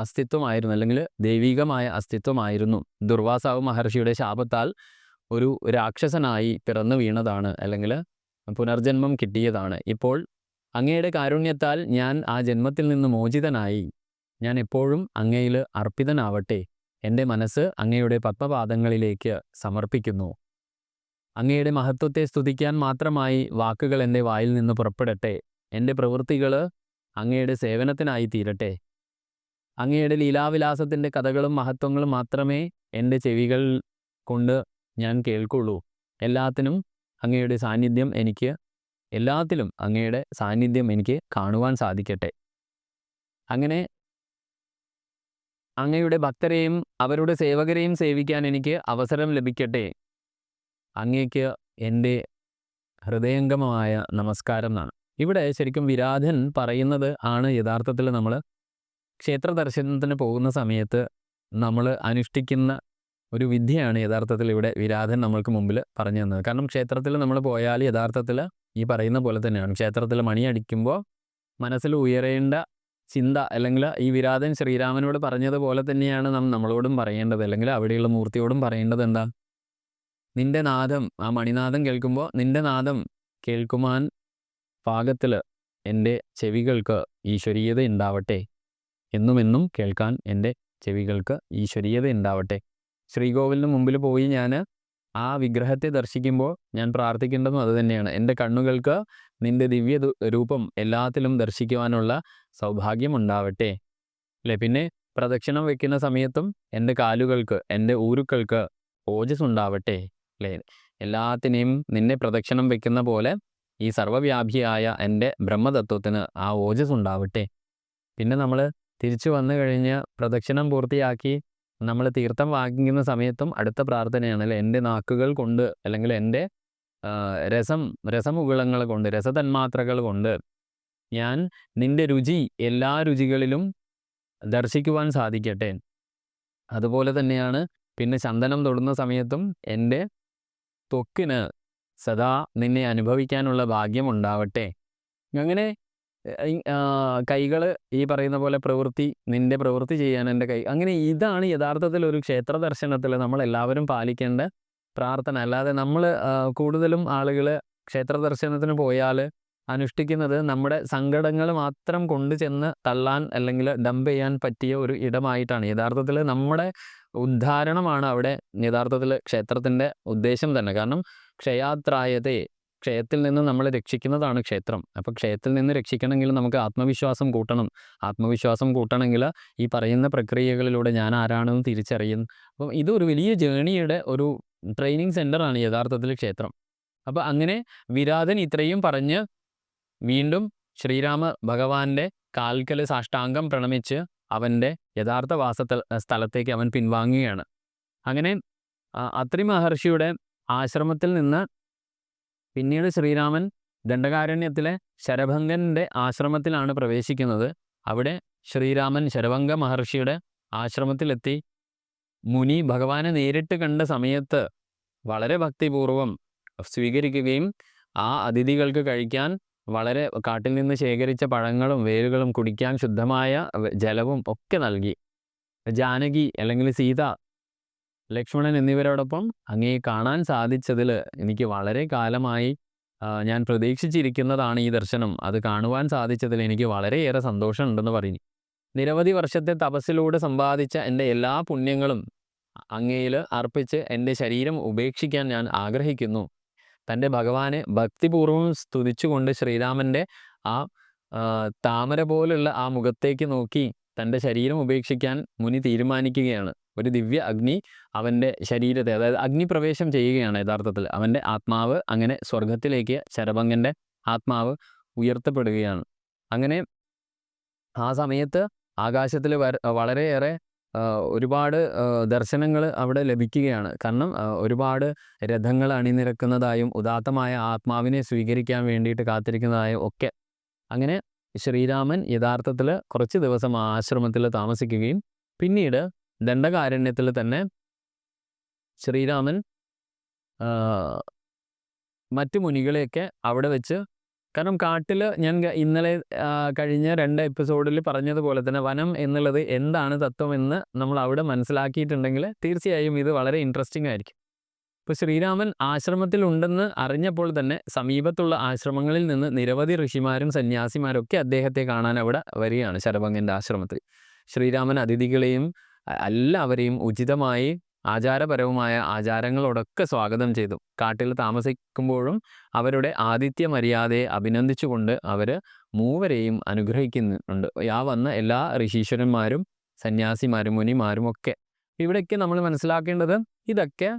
അസ്തിത്വമായിരുന്നു അല്ലെങ്കിൽ ദൈവികമായ അസ്തിത്വമായിരുന്നു. ദുർവാസാവ് മഹർഷിയുടെ ശാപത്താൽ ഒരു രാക്ഷസനായി പിറന്നു വീണതാണ്, അല്ലെങ്കിൽ പുനർജന്മം കിട്ടിയതാണ്. ഇപ്പോൾ അങ്ങയുടെ കാരുണ്യത്താൽ ഞാൻ ആ ജന്മത്തിൽ നിന്ന് മോചിതനായി. ഞാൻ എപ്പോഴും അങ്ങയിൽ അർപ്പിതനാവട്ടെ. എൻ്റെ മനസ്സ് അങ്ങയുടെ പത്മപാദങ്ങളിലേക്ക് സമർപ്പിക്കുന്നു. അങ്ങയുടെ മഹത്വത്തെ സ്തുതിക്കാൻ മാത്രമായി വാക്കുകൾ എൻ്റെ വായിൽ നിന്ന് പുറപ്പെടട്ടെ. എൻ്റെ പ്രവൃത്തികൾ അങ്ങയുടെ സേവനത്തിനായി തീരട്ടെ. അങ്ങയുടെ ലീലാവിലാസത്തിൻ്റെ കഥകളും മഹത്വങ്ങളും മാത്രമേ എൻ്റെ ചെവികൾ കൊണ്ട് ഞാൻ കേൾക്കുള്ളൂ. എല്ലാത്തിലും അങ്ങയുടെ സാന്നിധ്യം എനിക്ക് കാണുവാൻ സാധിക്കട്ടെ. അങ്ങനെ അങ്ങയുടെ ഭക്തരെയും അവരുടെ സേവകരെയും സേവിക്കാൻ എനിക്ക് അവസരം ലഭിക്കട്ടെ. അങ്ങേക്ക് എൻ്റെ ഹൃദയംഗമമായ നമസ്കാരം എന്നാണ്. ഇവിടെ ശരിക്കും വിരാധൻ പറയുന്നത് ആണ് യഥാർത്ഥത്തിൽ നമ്മൾ ക്ഷേത്ര ദർശനത്തിന് പോകുന്ന സമയത്ത് നമ്മൾ അനുഷ്ഠിക്കുന്ന ഒരു വിദ്യയാണ് യഥാർത്ഥത്തിൽ ഇവിടെ വിരാധൻ നമ്മൾക്ക് മുമ്പിൽ പറഞ്ഞു തന്നത്. കാരണം ക്ഷേത്രത്തിൽ നമ്മൾ പോയാൽ യഥാർത്ഥത്തിൽ ഈ പറയുന്ന പോലെ തന്നെയാണ്. ക്ഷേത്രത്തിൽ മണി അടിക്കുമ്പോൾ മനസ്സിൽ ഉയരേണ്ട ചിന്ത, അല്ലെങ്കിൽ ഈ വിരാതൻ ശ്രീരാമനോട് പറഞ്ഞതുപോലെ തന്നെയാണ് നമ്മളോടും പറയേണ്ടത്, അല്ലെങ്കിൽ അവിടെയുള്ള മൂർത്തിയോടും പറയേണ്ടത് എന്താ? നിന്റെ നാദം, ആ മണിനാദം കേൾക്കുമ്പോൾ നിന്റെ നാദം കേൾക്കുവാൻ പാകത്തിൽ എൻ്റെ ചെവികൾക്ക് ഈശ്വരീയത ഉണ്ടാവട്ടെ, എന്നും കേൾക്കാൻ എൻ്റെ ചെവികൾക്ക് ഈശ്വരീയത ഉണ്ടാവട്ടെ. ശ്രീകോവിലിന് മുമ്പിൽ പോയി ഞാൻ ആ വിഗ്രഹത്തെ ദർശിക്കുമ്പോൾ ഞാൻ പ്രാർത്ഥിക്കേണ്ടതും അതുതന്നെയാണ്. എൻ്റെ കണ്ണുകൾക്ക് നിന്റെ ദിവ്യ രൂപം എല്ലാത്തിലും ദർശിക്കുവാനുള്ള സൗഭാഗ്യം ഉണ്ടാവട്ടെ, അല്ലേ? പിന്നെ പ്രദക്ഷിണം വെക്കുന്ന സമയത്തും എൻ്റെ കാലുകൾക്ക്, എൻ്റെ ഊരുക്കൾക്ക് ഓജസ് ഉണ്ടാവട്ടെ, അല്ലേ? എല്ലാത്തിനെയും നിന്നെ പ്രദക്ഷിണം വെക്കുന്ന പോലെ ഈ സർവ്വവ്യാപിയായ എൻ്റെ ബ്രഹ്മതത്വത്തിന് ആ ഓജസ് ഉണ്ടാവട്ടെ. പിന്നെ നമ്മൾ തിരിച്ചു വന്നു കഴിഞ്ഞ് പ്രദക്ഷിണം പൂർത്തിയാക്കി നമ്മൾ തീർത്ഥം വാങ്ങിക്കുന്ന സമയത്തും അടുത്ത പ്രാർത്ഥനയാണ്, അല്ലേ? എൻ്റെ നാക്കുകൾ കൊണ്ട്, അല്ലെങ്കിൽ എൻ്റെ രസമുകുളങ്ങൾ കൊണ്ട്, രസതന്മാത്രകൾ കൊണ്ട് ഞാൻ നിന്റെ രുചി എല്ലാ രുചികളിലും ദർശിക്കുവാൻ സാധിക്കട്ടെ. അതുപോലെ തന്നെയാണ് പിന്നെ ചന്ദനം തൊടുന്ന സമയത്തും എൻ്റെ ത്വക്കിന് സദാ നിന്നെ അനുഭവിക്കാനുള്ള ഭാഗ്യം ഉണ്ടാവട്ടെ. അങ്ങനെ കൈകൾ ഈ പറയുന്ന പോലെ നിന്റെ പ്രവൃത്തി ചെയ്യാൻ എൻ്റെ കൈ, അങ്ങനെ ഇതാണ് യഥാർത്ഥത്തിൽ ഒരു ക്ഷേത്ര ദർശനത്തിൽ നമ്മളെല്ലാവരും പാലിക്കേണ്ട പ്രാർത്ഥന. അല്ലാതെ നമ്മൾ കൂടുതലും ആളുകൾ ക്ഷേത്ര ദർശനത്തിന് പോയാൽ അനുഷ്ഠിക്കുന്നത് നമ്മുടെ സങ്കടങ്ങൾ മാത്രം കൊണ്ടു ചെന്ന് തള്ളാൻ അല്ലെങ്കിൽ ഡംപ് ചെയ്യാൻ പറ്റിയ ഒരു ഇടമായിട്ടാണ്. യഥാർത്ഥത്തിൽ നമ്മുടെ ഉദ്ധാരണമാണ് അവിടെ യഥാർത്ഥത്തിൽ ക്ഷേത്രത്തിൻ്റെ ഉദ്ദേശം തന്നെ. കാരണം ക്ഷയാത്രായതേ, ക്ഷയത്തിൽ നിന്ന് നമ്മളെ രക്ഷിക്കുന്നതാണ് ക്ഷേത്രം. അപ്പോൾ ക്ഷയത്തിൽ നിന്ന് രക്ഷിക്കണമെങ്കിൽ നമുക്ക് ആത്മവിശ്വാസം കൂട്ടണം. ആത്മവിശ്വാസം കൂട്ടണമെങ്കിൽ ഈ പറയുന്ന പ്രക്രിയകളിലൂടെ ഞാൻ ആരാണെന്ന് തിരിച്ചറിയും. അപ്പം ഇതൊരു വലിയ ജേണിയുടെ ഒരു ട്രെയിനിങ് സെൻ്ററാണ് യഥാർത്ഥത്തിൽ ക്ഷേത്രം. അപ്പോൾ അങ്ങനെ വിരാതൻ ഇത്രയും പറഞ്ഞ് വീണ്ടും ശ്രീരാമ ഭഗവാന്റെ കാൽക്കൽ സാഷ്ടാംഗം പ്രണമിച്ച് അവൻ്റെ യഥാർത്ഥ സ്ഥലത്തേക്ക് അവൻ പിൻവാങ്ങുകയാണ്. അങ്ങനെ അത്രി മഹർഷിയുടെ ആശ്രമത്തിൽ നിന്ന് പിന്നീട് ശ്രീരാമൻ ദണ്ഡകാരണ്യത്തിലെ ശരഭംഗൻ്റെ ആശ്രമത്തിലാണ് പ്രവേശിക്കുന്നത്. അവിടെ ശ്രീരാമൻ ശരഭംഗ മഹർഷിയുടെ ആശ്രമത്തിലെത്തി മുനി ഭഗവാനെ നേരിട്ട് കണ്ട സമയത്ത് വളരെ ഭക്തിപൂർവം സ്വീകരിക്കുകയും ആ അതിഥികൾക്ക് കഴിക്കാൻ വളരെ കാട്ടിൽ നിന്ന് ശേഖരിച്ച പഴങ്ങളും വേരുകളും കുടിക്കാൻ ശുദ്ധമായ ജലവും ഒക്കെ നൽകി. ജാനകി അല്ലെങ്കിൽ സീത, ലക്ഷ്മണൻ എന്നിവരോടൊപ്പം അങ്ങേ കാണാൻ സാധിച്ചതിൽ എനിക്ക് വളരെ കാലമായി ഞാൻ പ്രതീക്ഷിച്ചിരിക്കുന്നതാണ് ഈ ദർശനം. അത് കാണുവാൻ സാധിച്ചതിൽ എനിക്ക് വളരെയേറെ സന്തോഷമുണ്ടെന്ന് പറഞ്ഞു. നിരവധി വർഷത്തെ തപസ്സിലൂടെ സമ്പാദിച്ച എൻ്റെ എല്ലാ പുണ്യങ്ങളും അങ്ങയിൽ അർപ്പിച്ച് എൻ്റെ ശരീരം ഉപേക്ഷിക്കാൻ ഞാൻ ആഗ്രഹിക്കുന്നു. തൻ്റെ ഭഗവാനെ ഭക്തിപൂർവ്വം സ്തുതിച്ചുകൊണ്ട് ശ്രീരാമൻ്റെ ആ താമര പോലുള്ള ആ മുഖത്തേക്ക് നോക്കി തൻ്റെ ശരീരം ഉപേക്ഷിക്കാൻ മുനി തീരുമാനിക്കുകയാണ്. ഒരു ദിവ്യ അഗ്നി അവൻ്റെ ശരീരത്തെ, അതായത് അഗ്നിപ്രവേശം ചെയ്യുകയാണ്. യഥാർത്ഥത്തിൽ അവൻ്റെ ആത്മാവ് അങ്ങനെ സ്വർഗത്തിലേക്ക് ശരഭംഗൻ്റെ ആത്മാവ് ഉയർത്തപ്പെടുകയാണ്. അങ്ങനെ ആ സമയത്ത് ആകാശത്തിൽ വളരെയേറെ ഒരുപാട് ദർശനങ്ങൾ അവിടെ ലഭിക്കുകയാണ്. കാരണം ഒരുപാട് രഥങ്ങൾ അണിനിരക്കുന്നതായും ഉദാത്തമായ ആത്മാവിനെ സ്വീകരിക്കാൻ വേണ്ടിയിട്ട് കാത്തിരിക്കുന്നതായും ഒക്കെ. അങ്ങനെ ശ്രീരാമൻ യഥാർത്ഥത്തിൽ കുറച്ച് ദിവസം ആ ആശ്രമത്തിൽ താമസിക്കുകയും പിന്നീട് ദണ്ഡകാരണ്യത്തിൽ തന്നെ ശ്രീരാമൻ മറ്റു മുനികളെയൊക്കെ അവിടെ വെച്ച്, കാരണം കാട്ടിൽ ഞാൻ ഇന്നലെ കഴിഞ്ഞ 2 എപ്പിസോഡിൽ പറഞ്ഞതുപോലെ തന്നെ വനം എന്നുള്ളത് എന്താണ് തത്വം എന്ന് നമ്മൾ അവിടെ മനസ്സിലാക്കിയിട്ടുണ്ടെങ്കിൽ തീർച്ചയായും ഇത് വളരെ ഇൻട്രസ്റ്റിംഗ് ആയിരിക്കും. ഇപ്പോൾ ശ്രീരാമൻ ആശ്രമത്തിലുണ്ടെന്ന് അറിഞ്ഞപ്പോൾ തന്നെ സമീപത്തുള്ള ആശ്രമങ്ങളിൽ നിന്ന് നിരവധി ഋഷിമാരും സന്യാസിമാരും ഒക്കെ അദ്ദേഹത്തെ കാണാൻ അവിടെ വരികയാണ്. ശരഭംഗൻ്റെ ആശ്രമത്തിൽ ശ്രീരാമൻ അതിഥികളെയും എല്ലാവരെയും ഉചിതമായി ആചാരപരവുമായ ആചാരങ്ങളോടൊക്കെ സ്വാഗതം ചെയ്തു. കാട്ടിൽ താമസിക്കുമ്പോഴും അവരുടെ ആതിഥ്യ മര്യാദയെ അഭിനന്ദിച്ചുകൊണ്ട് അവർ മൂവരെയും അനുഗ്രഹിക്കുന്നുണ്ട്. ആ വന്ന എല്ലാ ഋഷീശ്വരന്മാരും സന്യാസിമാരും മുനിമാരും ഒക്കെ. ഇവിടെയൊക്കെ നമ്മൾ മനസ്സിലാക്കേണ്ടത് ഇതൊക്കെ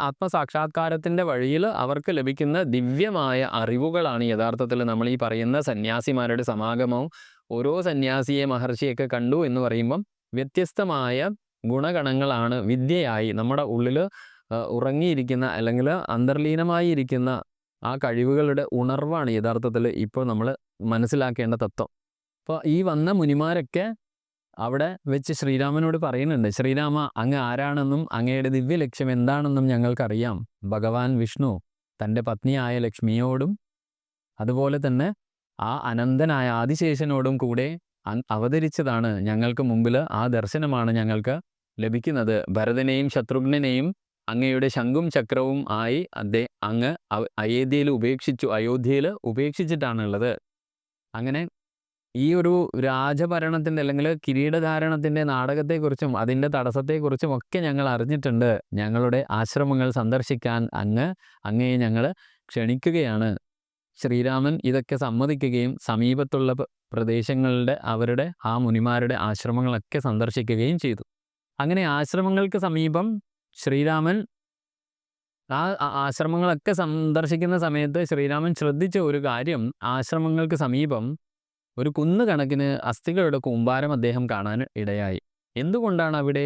ആത്മസാക്ഷാത്കാരത്തിൻ്റെ വഴിയിൽ അവർക്ക് ലഭിക്കുന്ന ദിവ്യമായ അറിവുകളാണ്. യഥാർത്ഥത്തിൽ നമ്മൾ ഈ പറയുന്ന സന്യാസിമാരുടെ സമാഗമവും ഓരോ സന്യാസിയെ മഹർഷിയൊക്കെ കണ്ടു എന്ന് പറയുമ്പം വ്യത്യസ്തമായ ഗുണഗണങ്ങളാണ് വിദ്യയായി നമ്മുടെ ഉള്ളിൽ ഉറങ്ങിയിരിക്കുന്ന അല്ലെങ്കിൽ അന്തർലീനമായി ഇരിക്കുന്ന ആ കഴിവുകളുടെ ഉണർവാണ് യഥാർത്ഥത്തിൽ ഇപ്പോൾ നമ്മൾ മനസ്സിലാക്കേണ്ട തത്വം. അപ്പോൾ ഈ വന്ന മുനിമാരൊക്കെ അവിടെ വെച്ച് ശ്രീരാമനോട് പറയുന്നുണ്ട്, ശ്രീരാമ, അങ്ങ് ആരാണെന്നും അങ്ങയുടെ ദിവ്യ ലക്ഷ്യം എന്താണെന്നും ഞങ്ങൾക്കറിയാം. ഭഗവാൻ വിഷ്ണു തൻ്റെ പത്നിയായ ലക്ഷ്മിയോടും അതുപോലെ തന്നെ ആ അനന്തനായ ആദിശേഷനോടും കൂടെ അവതരിച്ചതാണ് ഞങ്ങൾക്ക് മുമ്പിൽ. ആ ദർശനമാണ് ഞങ്ങൾക്ക് ലഭിക്കുന്നത്. ഭരതനെയും ശത്രുഘ്നെയും അങ്ങയുടെ ശംഖും ചക്രവും ആയി അങ്ങ് അയോധ്യയിൽ ഉപേക്ഷിച്ചിട്ടാണുള്ളത്. അങ്ങനെ ഈ ഒരു രാജഭരണത്തിൻ്റെ അല്ലെങ്കിൽ കിരീടധാരണത്തിൻ്റെ നാടകത്തെക്കുറിച്ചും അതിൻ്റെ തടസ്സത്തെക്കുറിച്ചും ഒക്കെ ഞങ്ങൾ അറിഞ്ഞിട്ടുണ്ട്. ഞങ്ങളുടെ ആശ്രമങ്ങൾ സന്ദർശിക്കാൻ അങ്ങയെ ഞങ്ങൾ ക്ഷണിക്കുകയാണ്. ശ്രീരാമൻ ഇതൊക്കെ സമ്മതിക്കുകയും സമീപത്തുള്ള പ്രദേശങ്ങളുടെ അവരുടെ ആ മുനിമാരുടെ ആശ്രമങ്ങളൊക്കെ സന്ദർശിക്കുകയും ചെയ്തു. അങ്ങനെ ആശ്രമങ്ങൾക്ക് സമീപം ശ്രീരാമൻ ആശ്രമങ്ങളൊക്കെ സന്ദർശിക്കുന്ന സമയത്ത് ശ്രീരാമൻ ശ്രദ്ധിച്ച ഒരു കാര്യം, ആശ്രമങ്ങൾക്ക് സമീപം ഒരു കണക്കിന് അസ്ഥികളുടെ കൂമ്പാരം അദ്ദേഹം കാണാൻ ഇടയായി. എന്തുകൊണ്ടാണ് അവിടെ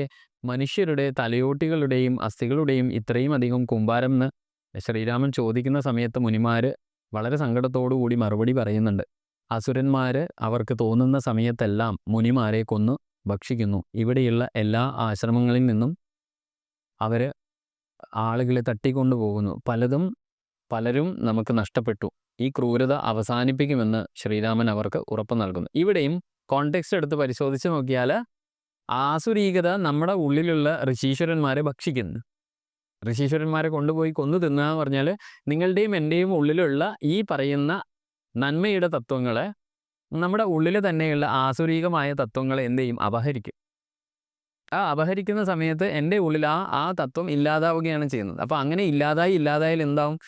മനുഷ്യരുടെ തലയോട്ടികളുടെയും അസ്ഥികളുടെയും ഇത്രയും അധികം കൂമ്പാരം എന്ന് ശ്രീരാമൻ ചോദിക്കുന്ന സമയത്ത് മുനിമാർ വളരെ സങ്കടത്തോടുകൂടി മറുപടി പറയുന്നുണ്ട്. അസുരന്മാർ അവർക്ക് തോന്നുന്ന സമയത്തെല്ലാം മുനിമാരെ കൊന്നു ഭക്ഷിക്കുന്നു. ഇവിടെയുള്ള എല്ലാ ആശ്രമങ്ങളിൽ നിന്നും അവർ ആളുകളെ തട്ടിക്കൊണ്ടുപോകുന്നു. പലരും നമുക്ക് നഷ്ടപ്പെട്ടു. ഈ ക്രൂരത അവസാനിപ്പിക്കുമെന്ന് ശ്രീരാമൻ അവർക്ക് ഉറപ്പ് നൽകുന്നു. ഇവിടെയും കോണ്ടെക്സ്റ്റ് എടുത്ത് പരിശോധിച്ച് നോക്കിയാൽ ആസുരീകത നമ്മുടെ ഉള്ളിലുള്ള ഋഷീശ്വരന്മാരെ ഭക്ഷിക്കുന്നു. ഋഷീശ്വരന്മാരെ കൊണ്ടുപോയി കൊന്നു തിന്നുക എന്ന് പറഞ്ഞാൽ നിങ്ങളുടെയും എൻ്റെയും ഉള്ളിലുള്ള ഈ പറയുന്ന നന്മയുടെ തത്വങ്ങളെ, നമ്മുടെ ഉള്ളിൽ തന്നെയുള്ള ആസുരീകമായ തത്വങ്ങളെ എന്ത് ചെയ്യും? അപഹരിക്കും. ആ അപഹരിക്കുന്ന സമയത്ത് എൻ്റെ ഉള്ളിൽ ആ തത്വം ഇല്ലാതാവുകയാണ് ചെയ്യുന്നത്. അപ്പോൾ അങ്ങനെ ഇല്ലാതായാൽ എന്താവും?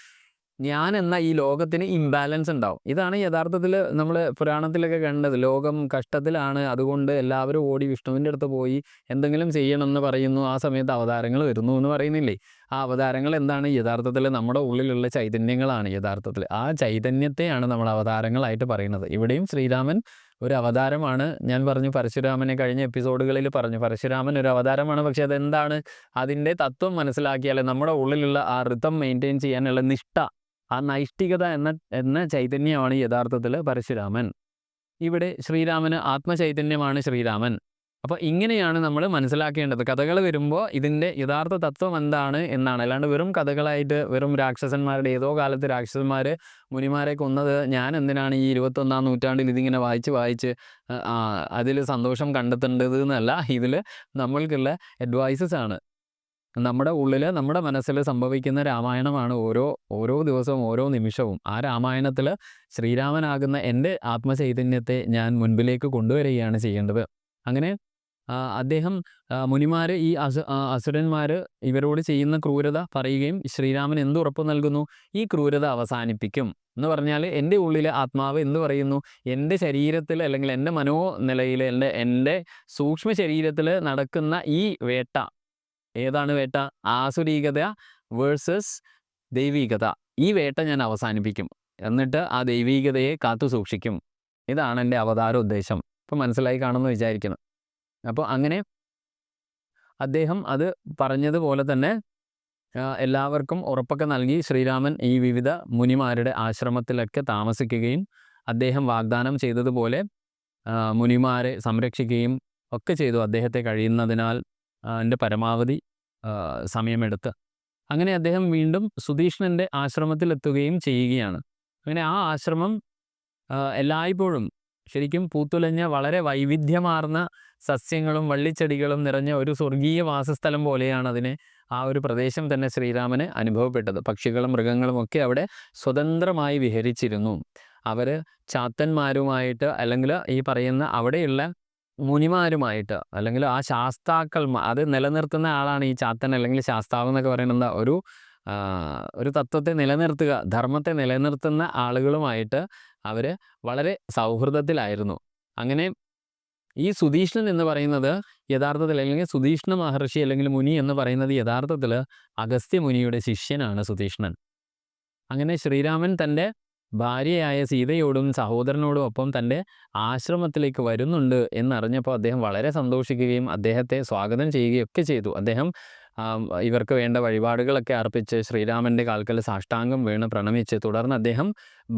ഞാൻ എന്ന ഈ ലോകത്തിന് ഇംബാലൻസ് ഉണ്ടാവും. ഇതാണ് യഥാർത്ഥത്തിൽ നമ്മൾ പുരാണത്തിലൊക്കെ കണ്ടത്. ലോകം കഷ്ടത്തിലാണ്, അതുകൊണ്ട് എല്ലാവരും ഓടി വിഷ്ണുവിൻ്റെ അടുത്ത് പോയി എന്തെങ്കിലും ചെയ്യണമെന്ന് പറയുന്നു. ആ സമയത്ത് അവതാരങ്ങൾ വരുന്നു എന്ന് പറയുന്നില്ലേ? ആ അവതാരങ്ങൾ എന്താണ്? യഥാർത്ഥത്തിൽ നമ്മുടെ ഉള്ളിലുള്ള ചൈതന്യങ്ങളാണ്. യഥാർത്ഥത്തിൽ ആ ചൈതന്യത്തെയാണ് നമ്മൾ അവതാരങ്ങളായിട്ട് പറയുന്നത്. ഇവിടെയും ശ്രീരാമൻ ഒരു അവതാരമാണ്. ഞാൻ പറഞ്ഞു പരശുരാമനെ കഴിഞ്ഞ എപ്പിസോഡുകളിൽ പറഞ്ഞു, പരശുരാമൻ ഒരു അവതാരമാണ്. പക്ഷെ അതെന്താണ്? അതിൻ്റെ തത്വം മനസ്സിലാക്കിയാൽ നമ്മുടെ ഉള്ളിലുള്ള ആ ഋതം മെയിൻറ്റെയിൻ ചെയ്യാനുള്ള നിഷ്ഠ, ആ നൈഷ്ഠികത എന്ന ചൈതന്യമാണ് യഥാർത്ഥത്തിൽ പരശുരാമൻ. ഇവിടെ ശ്രീരാമന് ആത്മചൈതന്യമാണ് ശ്രീരാമൻ. അപ്പോൾ ഇങ്ങനെയാണ് നമ്മൾ മനസ്സിലാക്കേണ്ടത്. കഥകൾ വരുമ്പോൾ ഇതിൻ്റെ യഥാർത്ഥ തത്വം എന്താണ് എന്നാണ്. അല്ലാണ്ട് വെറും കഥകളായിട്ട് വെറും രാക്ഷസന്മാരുടെ ഏതോ കാലത്ത് രാക്ഷസന്മാർ മുനിമാരെ കൊന്നത് ഞാൻ എന്തിനാണ് ഈ 21-ാം നൂറ്റാണ്ടിൽ ഇതിങ്ങനെ വായിച്ച് അതിൽ സന്തോഷം കണ്ടെത്തേണ്ടത് എന്നല്ല. ഇതിൽ നമ്മൾക്കുള്ള അഡ്വൈസസ് ആണ്. നമ്മുടെ ഉള്ളിൽ നമ്മുടെ മനസ്സിൽ സംഭവിക്കുന്ന രാമായണമാണ് ഓരോ ദിവസവും ഓരോ നിമിഷവും. ആ രാമായണത്തിൽ ശ്രീരാമനാകുന്ന എൻ്റെ ആത്മചൈതന്യത്തെ ഞാൻ മുൻപിലേക്ക് കൊണ്ടുവരികയാണ് ചെയ്യേണ്ടത്. അങ്ങനെ അദ്ദേഹം മുനിമാർ ഈ അസുരന്മാർ ഇവരോട് ചെയ്യുന്ന ക്രൂരത പറയുകയും ശ്രീരാമൻ എന്ത് ഉറപ്പ് നൽകുന്നു? ഈ ക്രൂരത അവസാനിപ്പിക്കും എന്ന് പറഞ്ഞാൽ എൻ്റെ ഉള്ളിലെ ആത്മാവ് എന്ത് പറയുന്നു? എൻ്റെ ശരീരത്തിൽ അല്ലെങ്കിൽ എൻ്റെ മനോനിലയിൽ എൻ്റെ സൂക്ഷ്മ ശരീരത്തിൽ നടക്കുന്ന ഈ വേട്ട, ഏതാണ് വേട്ട? ആസുരീകത വേഴ്സസ് ദൈവീകത. ഈ വേട്ട ഞാൻ അവസാനിപ്പിക്കും, എന്നിട്ട് ആ ദൈവീകതയെ കാത്തു സൂക്ഷിക്കും. ഇതാണ് എൻ്റെ അവതാര ഉദ്ദേശം. ഇപ്പം മനസ്സിലായി കാണുമെന്ന് വിചാരിക്കുന്നു. അപ്പോൾ അങ്ങനെ അദ്ദേഹം അത് പറഞ്ഞതുപോലെ തന്നെ എല്ലാവർക്കും ഉറപ്പൊക്കെ നൽകി ശ്രീരാമൻ ഈ വിവിധ മുനിമാരുടെ ആശ്രമത്തിലൊക്കെ താമസിക്കുകയും അദ്ദേഹം വാഗ്ദാനം ചെയ്തതുപോലെ മുനിമാരെ സംരക്ഷിക്കുകയും ഒക്കെ ചെയ്തു. അദ്ദേഹത്തെ കഴിയുന്നതിനാൽ എൻ്റെ പരമാവധി സമയമെടുത്ത് അങ്ങനെ അദ്ദേഹം വീണ്ടും സുധീഷ്ണൻ്റെ ആശ്രമത്തിലെത്തുകയും ചെയ്യുകയാണ്. അങ്ങനെ ആ ആശ്രമം എല്ലായ്പ്പോഴും ശരിക്കും പൂത്തുലഞ്ഞ വളരെ വൈവിധ്യമാർന്ന സസ്യങ്ങളും വള്ളിച്ചെടികളും നിറഞ്ഞ ഒരു സ്വർഗീയ വാസസ്ഥലം പോലെയാണ് അതിനെ ആ ഒരു പ്രദേശം തന്നെ ശ്രീരാമന് അനുഭവപ്പെട്ടത്. പക്ഷികളും മൃഗങ്ങളും ഒക്കെ അവിടെ സ്വതന്ത്രമായി വിഹരിച്ചിരുന്നു. അവർ ചാത്തന്മാരുമായിട്ട് അല്ലെങ്കിൽ ഈ പറയുന്ന അവിടെയുള്ള മുനിമാരുമായിട്ട് അല്ലെങ്കിൽ ആ ശാസ്താക്കൾ അത് നിലനിർത്തുന്ന ആളാണ് ഈ ചാത്തൻ അല്ലെങ്കിൽ ശാസ്താവ് എന്നൊക്കെ പറയുന്നത്. ഒരു തത്വത്തെ നിലനിർത്തുക, ധർമ്മത്തെ നിലനിർത്തുന്ന ആളുകളുമായിട്ട് അവർ വളരെ സൗഹൃദത്തിലായിരുന്നു. അങ്ങനെ ഈ സുധീഷ്ണൻ എന്ന് പറയുന്നത് യഥാർത്ഥത്തിൽ അല്ലെങ്കിൽ സുധീഷ്ണ മഹർഷി അല്ലെങ്കിൽ മുനി എന്ന് പറയുന്നത് യഥാർത്ഥത്തിൽ അഗസ്ത്യ മുനിയുടെ ശിഷ്യനാണ് സുധീഷ്ണൻ. അങ്ങനെ ശ്രീരാമൻ തൻ്റെ ഭാര്യയായ സീതയോടും സഹോദരനോടും ഒപ്പം തൻ്റെ ആശ്രമത്തിലേക്ക് വരുന്നുണ്ട് എന്നറിഞ്ഞപ്പോൾ അദ്ദേഹം വളരെ സന്തോഷിക്കുകയും അദ്ദേഹത്തെ സ്വാഗതം ചെയ്യുകയൊക്കെ ചെയ്തു. അദ്ദേഹം ഇവർക്ക് വേണ്ട വഴിപാടുകളൊക്കെ അർപ്പിച്ച് ശ്രീരാമൻ്റെ കാൽക്കൽ സാഷ്ടാംഗം വീണ് പ്രണമിച്ച് തുടർന്ന് അദ്ദേഹം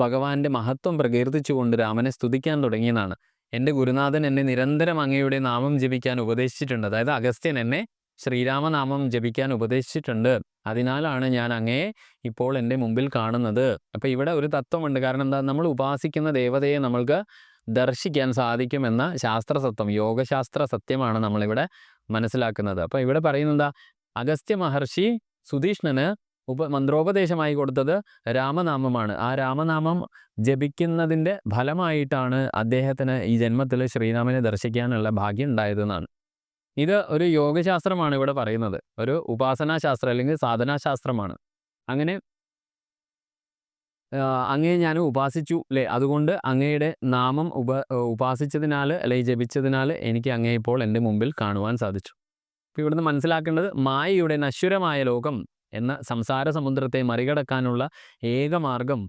ഭഗവാന്റെ മഹത്വം പ്രകീർത്തിച്ചുകൊണ്ട് രാമനെ സ്തുതിക്കാൻ തുടങ്ങിയതാണ്. എൻ്റെ ഗുരുനാഥൻ എന്നെ നിരന്തരം അങ്ങയുടെ നാമം ജപിക്കാൻ ഉപദേശിച്ചിട്ടുണ്ട്. അതായത് അഗസ്ത്യൻ എന്നെ ശ്രീരാമനാമം ജപിക്കാൻ ഉപദേശിച്ചിട്ടുണ്ട്. അതിനാലാണ് ഞാൻ അങ്ങയെ ഇപ്പോൾ എൻ്റെ മുമ്പിൽ കാണുന്നത്. അപ്പോൾ ഇവിടെ ഒരു തത്വമുണ്ട്. കാരണം എന്താ, നമ്മൾ ഉപാസിക്കുന്ന ദേവതയെ നമ്മൾക്ക് ദർശിക്കാൻ സാധിക്കുമെന്ന ശാസ്ത്രസത്വം, യോഗശാസ്ത്ര സത്യമാണ് നമ്മളിവിടെ മനസ്സിലാക്കുന്നത്. അപ്പോൾ ഇവിടെ പറയുന്നത്, അഗസ്ത്യ മഹർഷി സുധീഷ്ണന് മന്ത്രോപദേശമായി കൊടുത്തത് രാമനാമമാണ്. ആ രാമനാമം ജപിക്കുന്നതിൻ്റെ ഫലമായിട്ടാണ് അദ്ദേഹത്തിന് ഈ ജന്മത്തിൽ ശ്രീരാമനെ ദർശിക്കാനുള്ള ഭാഗ്യം ഉണ്ടായതെന്നാണ്. ഇത് ഒരു യോഗശാസ്ത്രമാണ് ഇവിടെ പറയുന്നത്, ഒരു ഉപാസനാശാസ്ത്രം അല്ലെങ്കിൽ സാധനാശാസ്ത്രമാണ്. അങ്ങനെ അങ്ങയെ ഞാൻ ഉപാസിച്ചു അല്ലേ, അതുകൊണ്ട് അങ്ങയുടെ നാമം ഉപാസിച്ചതിനാൽ അല്ലെങ്കിൽ ജപിച്ചതിനാൽ എനിക്ക് അങ്ങയെ ഇപ്പോൾ എൻ്റെ മുമ്പിൽ കാണുവാൻ സാധിച്ചു. അപ്പോൾ ഇവിടുന്ന് മനസ്സിലാക്കേണ്ടത്, മായയുടെ നശ്വരമായ ലോകം എന്ന സംസാര സമുദ്രത്തെ മറികടക്കാനുള്ള ഏക മാർഗം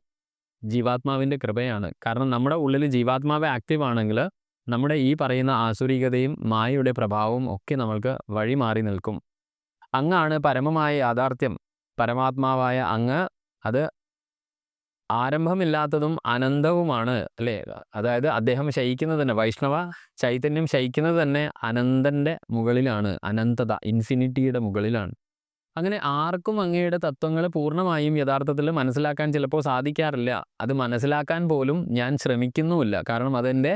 ജീവാത്മാവിൻ്റെ കൃപയാണ്. കാരണം നമ്മുടെ ഉള്ളിൽ ജീവാത്മാവ് ആക്റ്റീവ് ആണെങ്കിൽ നമ്മുടെ ഈ പറയുന്ന ആസുരികതയും മായയുടെ പ്രഭാവവും ഒക്കെ നമ്മൾക്ക് വഴി മാറി നിൽക്കും. അങ്ങാണ് പരമമായ യാഥാർത്ഥ്യം. പരമാത്മാവായ അങ്ങ് അത് ആരംഭമില്ലാത്തതും അനന്തവുമാണ് അല്ലേ. അതായത് അദ്ദേഹം ശയിക്കുന്നത് തന്നെ, വൈഷ്ണവ ചൈതന്യം ശയിക്കുന്നത് തന്നെ അനന്തൻ്റെ മുകളിലാണ്, അനന്തത, ഇൻഫിനിറ്റിയുടെ മുകളിലാണ്. അങ്ങനെ ആർക്കും അങ്ങയുടെ തത്വങ്ങൾ പൂർണ്ണമായും യഥാർത്ഥത്തിൽ മനസ്സിലാക്കാൻ ചിലപ്പോൾ സാധിക്കാറില്ല. അത് മനസ്സിലാക്കാൻ പോലും ഞാൻ ശ്രമിക്കുന്നുമില്ല. കാരണം അതെൻ്റെ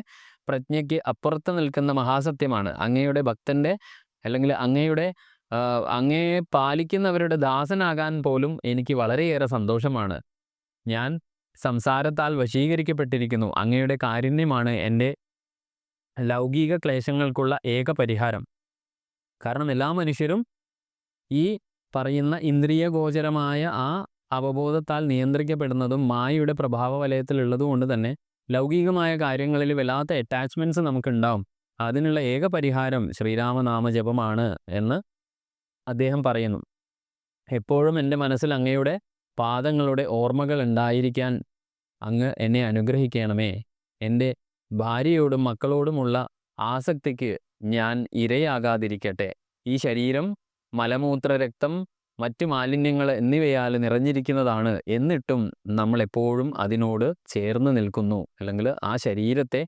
പ്രജ്ഞയ്ക്ക് അപ്പുറത്ത് നിൽക്കുന്ന മഹാസത്യമാണ്. അങ്ങയുടെ ഭക്തൻ്റെ അല്ലെങ്കിൽ അങ്ങയെ പാലിക്കുന്നവരുടെ ദാസനാകാൻ പോലും എനിക്ക് വളരെയേറെ സന്തോഷമാണ്. ഞാൻ സംസാരത്താൽ വശീകരിക്കപ്പെട്ടിരിക്കുന്നു. അങ്ങയുടെ കാരുണ്യമാണ് എൻ്റെ ലൗകിക ക്ലേശങ്ങൾക്കുള്ള ഏക പരിഹാരം. കാരണം എല്ലാ മനുഷ്യരും ഈ പറയുന്ന ഇന്ദ്രിയഗോചരമായ ആ അവബോധത്താൽ നിയന്ത്രിക്കപ്പെടുന്നതും മായയുടെ പ്രഭാവ വലയത്തിലുള്ളത് കൊണ്ട് തന്നെ ലൗകികമായ കാര്യങ്ങളിൽ വല്ലാത്ത അറ്റാച്ച്മെൻറ്റ്സ് നമുക്കുണ്ടാവും. അതിനുള്ള ഏക പരിഹാരം ശ്രീരാമനാമ ജപമാണ് എന്ന് അദ്ദേഹം പറയുന്നു. എപ്പോഴും എൻ്റെ മനസ്സിൽ അങ്ങയുടെ പാദങ്ങളുടെ ഓർമ്മകൾ ഉണ്ടായിരിക്കാൻ അങ്ങ് എന്നെ അനുഗ്രഹിക്കണമേ. എൻ്റെ ഭാര്യയോടും മക്കളോടുമുള്ള ആസക്തിക്ക് ഞാൻ ഇരയാകാതിരിക്കട്ടെ. ഈ ശരീരം മലമൂത്ര രക്തം മറ്റു മാലിന്യങ്ങൾ എന്നിവയാൽ നിറഞ്ഞിരിക്കുന്നതാണ്. എന്നിട്ടും നമ്മളെപ്പോഴും അതിനോട് ചേർന്ന് നിൽക്കുന്നു. അല്ലെങ്കിൽ ആ ശരീരത്തെ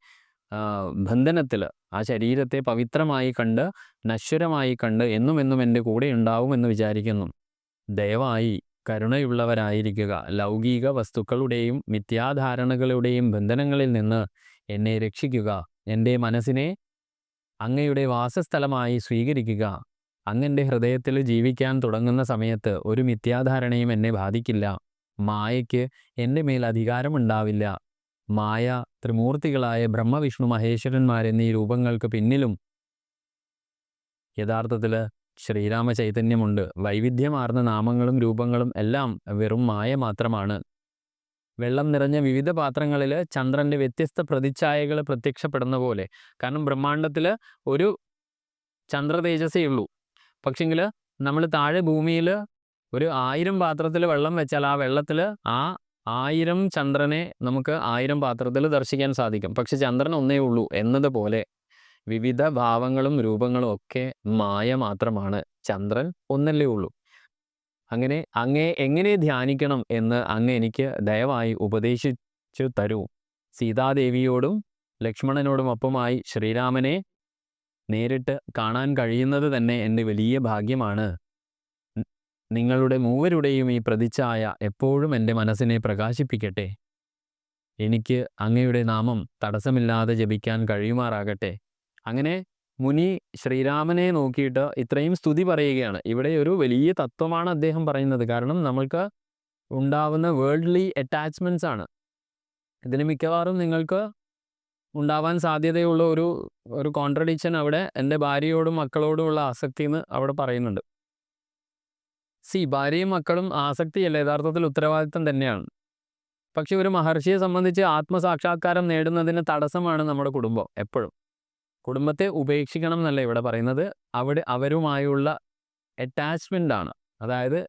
ബന്ധനത്തിൽ, ആ ശരീരത്തെ പവിത്രമായി കണ്ട് നശ്വരമായി കണ്ട് എന്നും എൻ്റെ കൂടെ ഉണ്ടാവുമെന്ന് വിചാരിക്കുന്നു. ദയവായി കരുണയുള്ളവരായിരിക്കുക. ലൗകിക വസ്തുക്കളുടെയും മിഥ്യാധാരണകളുടെയും ബന്ധനങ്ങളിൽ നിന്ന് എന്നെ രക്ഷിക്കുക. എൻ്റെ മനസ്സിനെ അങ്ങയുടെ വാസസ്ഥലമായി സ്വീകരിക്കുക. അങ്ങൻ്റെ ഹൃദയത്തിൽ ജീവിക്കാൻ തുടങ്ങുന്ന സമയത്ത് ഒരു മിഥ്യാധാരണയും എന്നെ ബാധിക്കില്ല. മായയ്ക്ക് എൻ്റെ മേൽ അധികാരമുണ്ടാവില്ല. മായ ത്രിമൂർത്തികളായ ബ്രഹ്മവിഷ്ണു മഹേശ്വരന്മാരെന്നീ രൂപങ്ങൾക്ക് പിന്നിലും യഥാർത്ഥത്തിൽ ശ്രീരാമ ചൈതന്യമുണ്ട്. വൈവിധ്യമാർന്ന നാമങ്ങളും രൂപങ്ങളും എല്ലാം വെറും മായ മാത്രമാണ്. വെള്ളം നിറഞ്ഞ വിവിധ പാത്രങ്ങളിൽ ചന്ദ്രൻ്റെ വ്യത്യസ്ത പ്രതിച്ഛായകൾ പ്രത്യക്ഷപ്പെടുന്ന പോലെ. കാരണം ബ്രഹ്മാണ്ടത്തിൽ ഒരു ചന്ദ്രതേജസ്സേ ഉള്ളൂ. പക്ഷെങ്കിൽ നമ്മൾ താഴെ ഭൂമിയിൽ ഒരു 1000 പാത്രത്തിൽ വെള്ളം വെച്ചാൽ ആ വെള്ളത്തിൽ ആ 1000 ചന്ദ്രനെ നമുക്ക് 1000 പാത്രത്തിൽ ദർശിക്കാൻ സാധിക്കും. പക്ഷെ ചന്ദ്രൻ ഒന്നേ ഉള്ളൂ എന്നതുപോലെ വിവിധ ഭാവങ്ങളും രൂപങ്ങളും ഒക്കെ മായ മാത്രമാണ്. ചന്ദ്രൻ ഒന്നല്ലേ ഉള്ളൂ. അങ്ങനെ അങ്ങേ എങ്ങനെ ധ്യാനിക്കണം എന്ന് അങ്ങ് എനിക്ക് ദയവായി ഉപദേശിച്ചു തരൂ. സീതാദേവിയോടും ലക്ഷ്മണനോടും ഒപ്പമായി ശ്രീരാമനെ നേരിട്ട് കാണാൻ കഴിയുന്നത് തന്നെ എൻ്റെ വലിയ ഭാഗ്യമാണ്. നിങ്ങളുടെ മൂവരുടെയും ഈ പ്രതിച്ഛായ എപ്പോഴും എൻ്റെ മനസ്സിനെ പ്രകാശിപ്പിക്കട്ടെ. എനിക്ക് അങ്ങയുടെ നാമം തടസ്സമില്ലാതെ ജപിക്കാൻ കഴിയുമാറാകട്ടെ. അങ്ങനെ മുനി ശ്രീരാമനെ നോക്കിയിട്ട് ഇത്രയും സ്തുതി പറയുകയാണ്. ഇവിടെ ഒരു വലിയ തത്വമാണ് അദ്ദേഹം പറയുന്നത്. കാരണം നമ്മൾക്ക് ഉണ്ടാവുന്ന വേൾഡ്ലി അറ്റാച്ച്മെൻറ്റ്സ് ആണ്. ഇതിന് മിക്കവാറും നിങ്ങൾക്ക് ഉണ്ടാവാൻ സാധ്യതയുള്ള ഒരു കോൺട്രഡിക്ഷൻ അവിടെ എൻ്റെ ഭാര്യയോടും മക്കളോടുമുള്ള ആസക്തി എന്ന് അവിടെ പറയുന്നുണ്ട്. ഭാര്യയും മക്കളും ആസക്തിയല്ല, യഥാർത്ഥത്തിൽ ഉത്തരവാദിത്തം തന്നെയാണ്. പക്ഷെ ഒരു മഹർഷിയെ സംബന്ധിച്ച് ആത്മസാക്ഷാത്കാരം നേടുന്നതിന് തടസ്സമാണ് നമ്മുടെ കുടുംബം. എപ്പോഴും കുടുംബത്തെ ഉപേക്ഷിക്കണം എന്നല്ല ഇവിടെ പറയുന്നത്, അവരുമായുള്ള അറ്റാച്ച്മെൻ്റ് ആണ്. അതായത്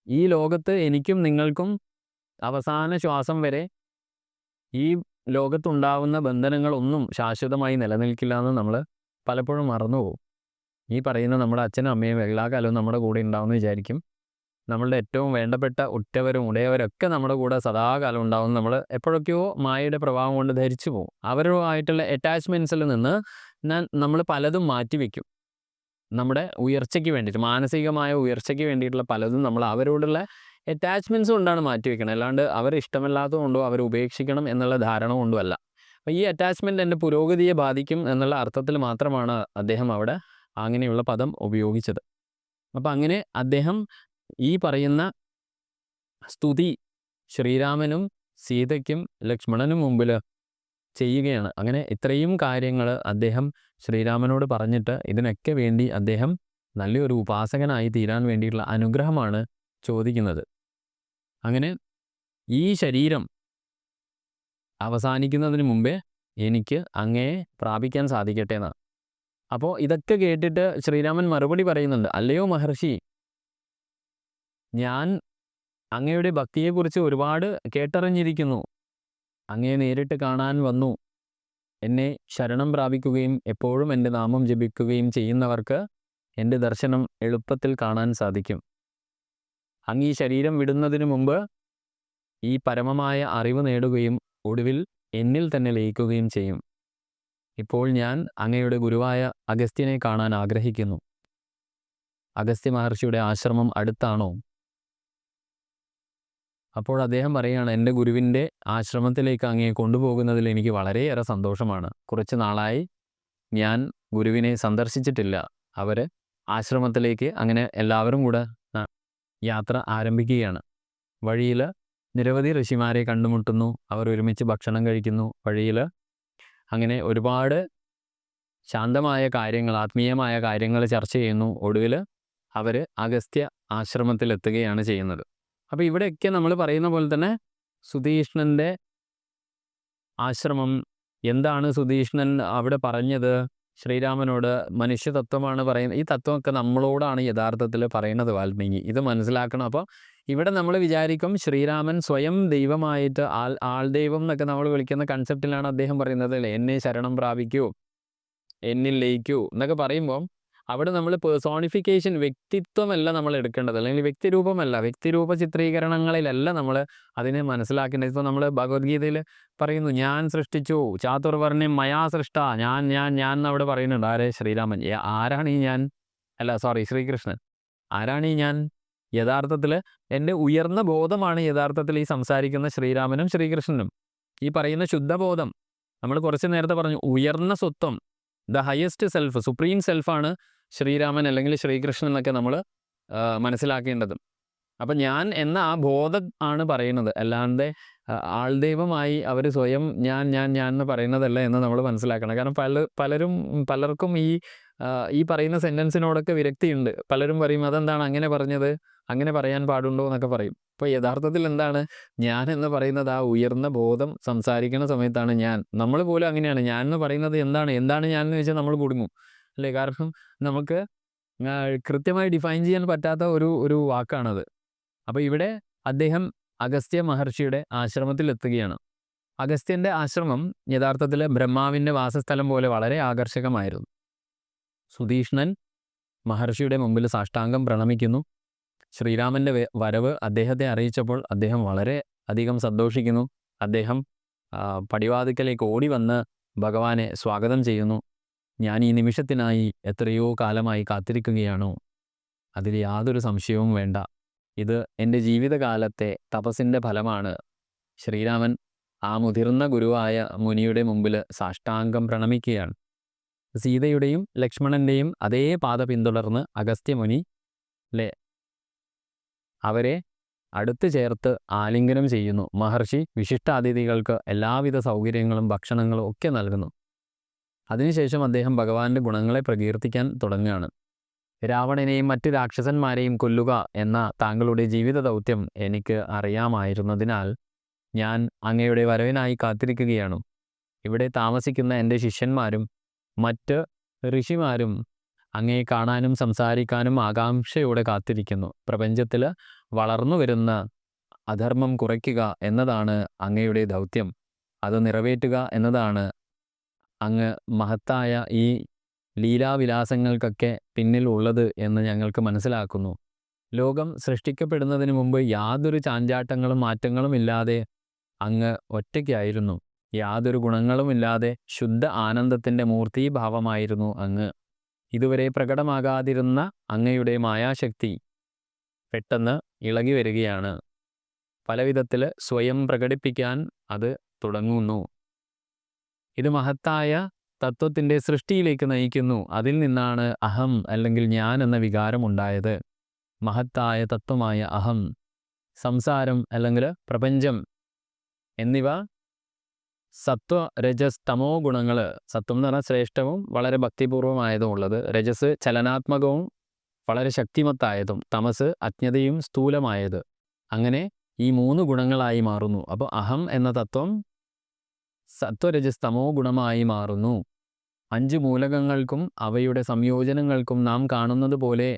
ഈ ലോകത്ത് എനിക്കും നിങ്ങൾക്കും അവസാന ശ്വാസം വരെ ഈ ലോകത്തുണ്ടാവുന്ന ബന്ധനങ്ങളൊന്നും ശാശ്വതമായി നിലനിൽക്കില്ല എന്ന് നമ്മൾ പലപ്പോഴും മറന്നുപോകും. ഈ പറയുന്ന നമ്മുടെ അച്ഛനും അമ്മയും എല്ലാ കാലവും നമ്മുടെ കൂടെ ഉണ്ടാവുമെന്ന് വിചാരിക്കും. നമ്മളുടെ ഏറ്റവും വേണ്ടപ്പെട്ട ഉറ്റവരും ഉടയവരൊക്കെ നമ്മുടെ കൂടെ സദാകാലം ഉണ്ടാവും. നമ്മൾ എപ്പോഴൊക്കെയോ മായയുടെ പ്രഭാവം കൊണ്ട് ധരിച്ചു പോകും. അവരുമായിട്ടുള്ള അറ്റാച്ച്മെൻറ്റ്സിൽ നിന്ന് നമ്മൾ പലതും മാറ്റിവെക്കും. നമ്മുടെ ഉയർച്ചയ്ക്ക് വേണ്ടിയിട്ട്, മാനസികമായ ഉയർച്ചയ്ക്ക് വേണ്ടിയിട്ടുള്ള പലതും നമ്മൾ അവരോടുള്ള അറ്റാച്ച്മെൻറ്റ്സ് കൊണ്ടാണ് മാറ്റിവെക്കുന്നത്. അല്ലാണ്ട് അവരെ ഇഷ്ടമല്ലാത്തത് കൊണ്ടോ അവരെ ഉപേക്ഷിക്കണം എന്നുള്ള ധാരണ കൊണ്ടും അല്ല. അപ്പോൾ ഈ അറ്റാച്ച്മെൻറ്റ് എൻ്റെ പുരോഗതിയെ ബാധിക്കും എന്നുള്ള അർത്ഥത്തിൽ മാത്രമാണ് അദ്ദേഹം അവിടെ അങ്ങനെയുള്ള പദം ഉപയോഗിച്ചത്. അപ്പം അങ്ങനെ അദ്ദേഹം ഈ പറയുന്ന സ്തുതി ശ്രീരാമനും സീതയ്ക്കും ലക്ഷ്മണനും മുമ്പിൽ ചെയ്യുകയാണ്. അങ്ങനെ ഇത്രയും കാര്യങ്ങൾ അദ്ദേഹം ശ്രീരാമനോട് പറഞ്ഞിട്ട് ഇതിനൊക്കെ വേണ്ടി അദ്ദേഹം നല്ലൊരു ഉപാസകനായി തീരാൻ വേണ്ടിയിട്ടുള്ള അനുഗ്രഹമാണ് ചോദിക്കുന്നത്. അങ്ങനെ ഈ ശരീരം അവസാനിക്കുന്നതിന് മുമ്പേ എനിക്ക് അങ്ങയെ പ്രാപിക്കാൻ സാധിക്കട്ടെ എന്നാണ്. അപ്പോൾ ഇതൊക്കെ കേട്ടിട്ട് ശ്രീരാമൻ മറുപടി പറയുന്നുണ്ട്, അല്ലയോ മഹർഷി, ഞാൻ അങ്ങയുടെ ഭക്തിയെക്കുറിച്ച് ഒരുപാട് കേട്ടറിഞ്ഞിരിക്കുന്നു. അങ്ങയെ നേരിട്ട് കാണാൻ വന്നു. എന്നെ ശരണം പ്രാപിക്കുകയും എപ്പോഴും എൻ്റെ നാമം ജപിക്കുകയും ചെയ്യുന്നവർക്ക് എൻ്റെ ദർശനം എളുപ്പത്തിൽ കാണാൻ സാധിക്കും. അങ്ങ് ഈ ശരീരം വിടുന്നതിന് മുമ്പ് ഈ പരമമായ അറിവ് നേടുകയും ഒടുവിൽ എന്നിൽ തന്നെ ലയിക്കുകയും ചെയ്യും. ഇപ്പോൾ ഞാൻ അങ്ങയുടെ ഗുരുവായ അഗസ്ത്യനെ കാണാൻ ആഗ്രഹിക്കുന്നു. അഗസ്ത്യ മഹർഷിയുടെ ആശ്രമം അടുത്താണോ? അപ്പോൾ അദ്ദേഹം പറയുകയാണ്, എൻ്റെ ഗുരുവിൻ്റെ ആശ്രമത്തിലേക്ക് അങ്ങയെ കൊണ്ടുപോകുന്നതിൽ എനിക്ക് വളരെയേറെ സന്തോഷമാണ്. കുറച്ച് നാളായി ഞാൻ ഗുരുവിനെ സന്ദർശിച്ചിട്ടില്ല. അവർ ആശ്രമത്തിലേക്ക് അങ്ങനെ എല്ലാവരും കൂടെ യാത്ര ആരംഭിക്കുകയാണ്. വഴിയിൽ നിരവധി ഋഷിമാരെ കണ്ടുമുട്ടുന്നു. അവർ ഒരുമിച്ച് ഭക്ഷണം കഴിക്കുന്നു. വഴിയിൽ അങ്ങനെ ഒരുപാട് ശാന്തമായ കാര്യങ്ങൾ, ആത്മീയമായ കാര്യങ്ങൾ ചർച്ച ചെയ്യുന്നു. ഒടുവിൽ അവർ അഗസ്ത്യ ആശ്രമത്തിലെത്തുകയാണ് ചെയ്യുന്നത്. അപ്പോൾ ഇവിടെയൊക്കെ നമ്മൾ പറയുന്ന പോലെ തന്നെ സുധീഷ്ണൻ്റെ ആശ്രമം എന്താണ് സുധീഷ്ണൻ അവിടെ പറഞ്ഞത്? ശ്രീരാമനോട് മനുഷ്യതത്വമാണ് പറയുന്നത്. ഈ തത്വമൊക്കെ നമ്മളോടാണ് യഥാർത്ഥത്തിൽ പറയുന്നത് വാൽമീകി. ഇത് മനസ്സിലാക്കണം. അപ്പോൾ ഇവിടെ നമ്മൾ വിചാരിക്കും ശ്രീരാമൻ സ്വയം ദൈവമായിട്ട് ആൾ ദൈവം എന്നൊക്കെ നമ്മൾ വിളിക്കുന്ന കൺസെപ്റ്റിലാണ് അദ്ദേഹം പറയുന്നത് അല്ലേ, എന്നെ ശരണം പ്രാപിക്കൂ, എന്നിൽ ലയിക്കൂ എന്നൊക്കെ പറയുമ്പോൾ അവിടെ നമ്മൾ പേഴ്സോണിഫിക്കേഷൻ, വ്യക്തിത്വമല്ല നമ്മൾ എടുക്കേണ്ടത്, അല്ലെങ്കിൽ വ്യക്തിരൂപമല്ല, വ്യക്തിരൂപ ചിത്രീകരണങ്ങളിലല്ല നമ്മൾ അതിനെ മനസ്സിലാക്കേണ്ടത്. ഇപ്പോൾ നമ്മൾ ഭഗവത്ഗീതയിൽ പറയുന്നു, ഞാൻ സൃഷ്ടിച്ചു, ചാതുർവർണ്ണ്യം മയാ സൃഷ്ട, ഞാൻ എന്നവിടെ പറയുന്നുണ്ട്. ആരെ? ശ്രീരാമൻ. ആരാണ് ഈ ഞാൻ? ശ്രീകൃഷ്ണൻ. ആരാണ് ഈ ഞാൻ? യഥാർത്ഥത്തിൽ എൻ്റെ ഉയർന്ന ബോധമാണ് യഥാർത്ഥത്തിൽ ഈ സംസാരിക്കുന്ന ശ്രീരാമനും ശ്രീകൃഷ്ണനും. ഈ പറയുന്ന ശുദ്ധബോധം, നമ്മൾ കുറച്ച് നേരത്തെ പറഞ്ഞു, ഉയർന്ന സ്വത്വം, ദ ഹയസ്റ്റ് സെൽഫ്, സുപ്രീം സെൽഫാണ് ശ്രീരാമൻ അല്ലെങ്കിൽ ശ്രീകൃഷ്ണൻ എന്നൊക്കെ നമ്മൾ മനസ്സിലാക്കേണ്ടത്. അപ്പം ഞാൻ എന്ന ആ ബോധം ആണ് പറയുന്നത്, അല്ലാണ്ട് ആൾദൈവമായി അവർ സ്വയം ഞാൻ എന്ന് പറയുന്നതല്ല എന്ന് നമ്മൾ മനസ്സിലാക്കണം. കാരണം പലർക്കും ഈ പറയുന്ന സെൻറ്റൻസിനോടൊക്കെ വിരക്തിയുണ്ട്. പലരും പറയും, അതെന്താണ് അങ്ങനെ പറഞ്ഞത്, അങ്ങനെ പറയാൻ പാടുണ്ടോ എന്നൊക്കെ പറയും. അപ്പോൾ യഥാർത്ഥത്തിൽ എന്താണ് ഞാൻ എന്ന് പറയുന്നത്? ആ ഉയർന്ന ബോധം സംസാരിക്കുന്ന സമയത്താണ് ഞാൻ. നമ്മൾ പോലും അങ്ങനെയാണ്. ഞാൻ എന്ന് പറയുന്നത് എന്താണ് ഞാൻ എന്ന് വെച്ചാൽ നമ്മൾ കുടുങ്ങും അല്ലേ? കാരണം നമുക്ക് കൃത്യമായി ഡിഫൈൻ ചെയ്യാൻ പറ്റാത്ത ഒരു വാക്കാണത്. അപ്പോൾ ഇവിടെ അദ്ദേഹം അഗസ്ത്യ മഹർഷിയുടെ ആശ്രമത്തിൽ എത്തുകയാണ്. അഗസ്ത്യൻ്റെ ആശ്രമം യഥാർത്ഥത്തിൽ ബ്രഹ്മാവിൻ്റെ വാസസ്ഥലം പോലെ വളരെ ആകർഷകമായിരുന്നു. സുധീഷ്ണൻ മഹർഷിയുടെ മുമ്പിൽ സാഷ്ടാംഗം പ്രണമിക്കുന്നു. ശ്രീരാമൻ്റെ വരവ് അദ്ദേഹത്തെ അറിയിച്ചപ്പോൾ അദ്ദേഹം വളരെ അധികം സന്തോഷിക്കുന്നു. അദ്ദേഹം പടിവാതിക്കലേക്ക് ഓടി വന്ന് ഭഗവാനെ സ്വാഗതം ചെയ്യുന്നു. ഞാൻ ഈ നിമിഷത്തിനായി എത്രയോ കാലമായി കാത്തിരിക്കുകയാണോ? അതിൽ യാതൊരു സംശയവും വേണ്ട. ഇത് എൻ്റെ ജീവിതകാലത്തെ തപസ്സിൻ്റെ ഫലമാണ്. ശ്രീരാമൻ ആ മുതിർന്ന ഗുരുവായ മുനിയുടെ മുമ്പിൽ സാഷ്ടാംഗം പ്രണമിക്കുകയാണ്. സീതയുടെയും ലക്ഷ്മണൻ്റെയും അതേ പാത പിന്തുടർന്ന് അഗസ്ത്യമുനി അവരെ അടുത്ത് ചേർത്ത് ആലിംഗനം ചെയ്യുന്നു. മഹർഷി വിശിഷ്ടാതിഥികൾക്ക് എല്ലാവിധ സൗകര്യങ്ങളും ഭക്ഷണങ്ങളും ഒക്കെ നൽകുന്നു. അതിനുശേഷം അദ്ദേഹം ഭഗവാന്റെ ഗുണങ്ങളെ പ്രകീർത്തിക്കാൻ തുടങ്ങുകയാണ്. രാവണനെയും മറ്റ് രാക്ഷസന്മാരെയും കൊല്ലുക എന്ന താങ്കളുടെ ജീവിത ദൗത്യം എനിക്ക് അറിയാമായിരുന്നതിനാൽ ഞാൻ അങ്ങയുടെ വരവിനായി കാത്തിരിക്കുകയാണ്. ഇവിടെ താമസിക്കുന്ന എൻ്റെ ശിഷ്യന്മാരും മറ്റ് ഋഷിമാരും അങ്ങയെ കാണാനും സംസാരിക്കാനും ആകാംക്ഷയോടെ കാത്തിരിക്കുന്നു. പ്രപഞ്ചത്തിൽ വളർന്നു വരുന്ന അധർമ്മം കുറയ്ക്കുക എന്നതാണ് അങ്ങയുടെ ദൗത്യം. അത് നിറവേറ്റുക എന്നതാണ് അങ്ങ് മഹത്തായ ഈ ലീലാവിലാസങ്ങൾക്കൊക്കെ പിന്നിൽ ഉള്ളത് എന്ന് ഞങ്ങൾക്ക് മനസ്സിലാക്കുന്നു. ലോകം സൃഷ്ടിക്കപ്പെടുന്നതിന് മുമ്പ് യാതൊരു ചാഞ്ചാട്ടങ്ങളും മാറ്റങ്ങളും ഇല്ലാതെ അങ്ങ് ഒറ്റയ്ക്കായിരുന്നു. യാതൊരു ഗുണങ്ങളുമില്ലാതെ ശുദ്ധ ആനന്ദത്തിൻ്റെ മൂർത്തീഭാവമായിരുന്നു അങ്ങ്. ഇതുവരെ പ്രകടമാകാതിരുന്ന അങ്ങയുടെ മായാശക്തി പെട്ടെന്ന് ഇളകി വരികയാണ്. പലവിധത്തിൽ സ്വയം പ്രകടിപ്പിക്കാൻ അത് തുടങ്ങുന്നു. ഇത് മഹത്തായ തത്വത്തിൻ്റെ സൃഷ്ടിയിലേക്ക് നയിക്കുന്നു. അതിൽ നിന്നാണ് അഹം അല്ലെങ്കിൽ ഞാൻ എന്ന വികാരമുണ്ടായത്. മഹത്തായ തത്വമായ അഹം, സംസാരം അല്ലെങ്കിൽ പ്രപഞ്ചം എന്നിവ സത്വ രജസ് തമോ ഗുണങ്ങൾ. സത്വം എന്ന് പറഞ്ഞാൽ ശ്രേഷ്ഠവും വളരെ ഭക്തിപൂർവമായതും ഉള്ളത്, രജസ് ചലനാത്മകവും വളരെ ശക്തിമത്തായതും, തമസ് അജ്ഞതയും സ്ഥൂലമായത്. അങ്ങനെ ഈ 3 ഗുണങ്ങളായി മാറുന്നു. അപ്പോൾ അഹം എന്ന തത്വം സത്വരജസ് തമോ ഗുണമായി മാറുന്നു. 5 മൂലകങ്ങൾക്കും അവയുടെ സംയോജനങ്ങൾക്കും നാം കാണുന്നത് പോലെ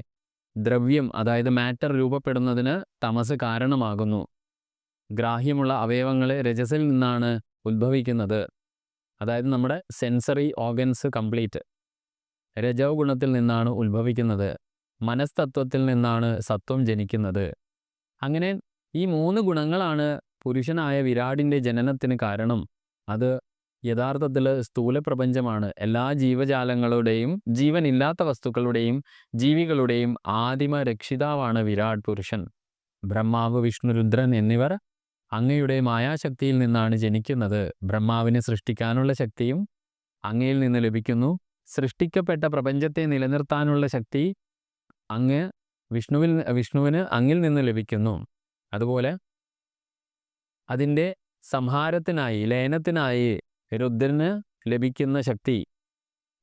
ദ്രവ്യം, അതായത് മാറ്റർ രൂപപ്പെടുന്നതിന് തമസ് കാരണമാകുന്നു. ഗ്രാഹ്യമുള്ള അവയവങ്ങൾ രജസിൽ നിന്നാണ് ഉത്ഭവിക്കുന്നത്. അതായത് നമ്മുടെ സെൻസറി ഓർഗൻസ് കംപ്ലീറ്റ് രജോ ഗുണത്തിൽ നിന്നാണ് ഉത്ഭവിക്കുന്നത്. മനസ്തത്വത്തിൽ നിന്നാണ് സത്വം ജനിക്കുന്നത്. അങ്ങനെ ഈ 3 ഗുണങ്ങളാണ് പുരുഷനായ വിരാടിൻ്റെ ജനനത്തിന് കാരണം. അത് യഥാർത്ഥത്തിൽ സ്ഥൂല പ്രപഞ്ചമാണ്. എല്ലാ ജീവജാലങ്ങളുടെയും ജീവനില്ലാത്ത വസ്തുക്കളുടെയും ജീവികളുടെയും ആദിമ രക്ഷിതാവാണ് വിരാട് പുരുഷൻ. ബ്രഹ്മാവ്, വിഷ്ണു, രുദ്രൻ എന്നിവർ അങ്ങയുടെ മായാശക്തിയിൽ നിന്നാണ് ജനിക്കുന്നത്. ബ്രഹ്മാവിനെ സൃഷ്ടിക്കാനുള്ള ശക്തിയും അങ്ങയിൽ നിന്ന് ലഭിക്കുന്നു. സൃഷ്ടിക്കപ്പെട്ട പ്രപഞ്ചത്തെ നിലനിർത്താനുള്ള ശക്തി വിഷ്ണുവിന് അങ്ങിൽ നിന്ന് ലഭിക്കുന്നു. അതുപോലെ അതിൻ്റെ സംഹാരത്തിനായി, ലയനത്തിനായി രുദ്രന് ലഭിക്കുന്ന ശക്തി,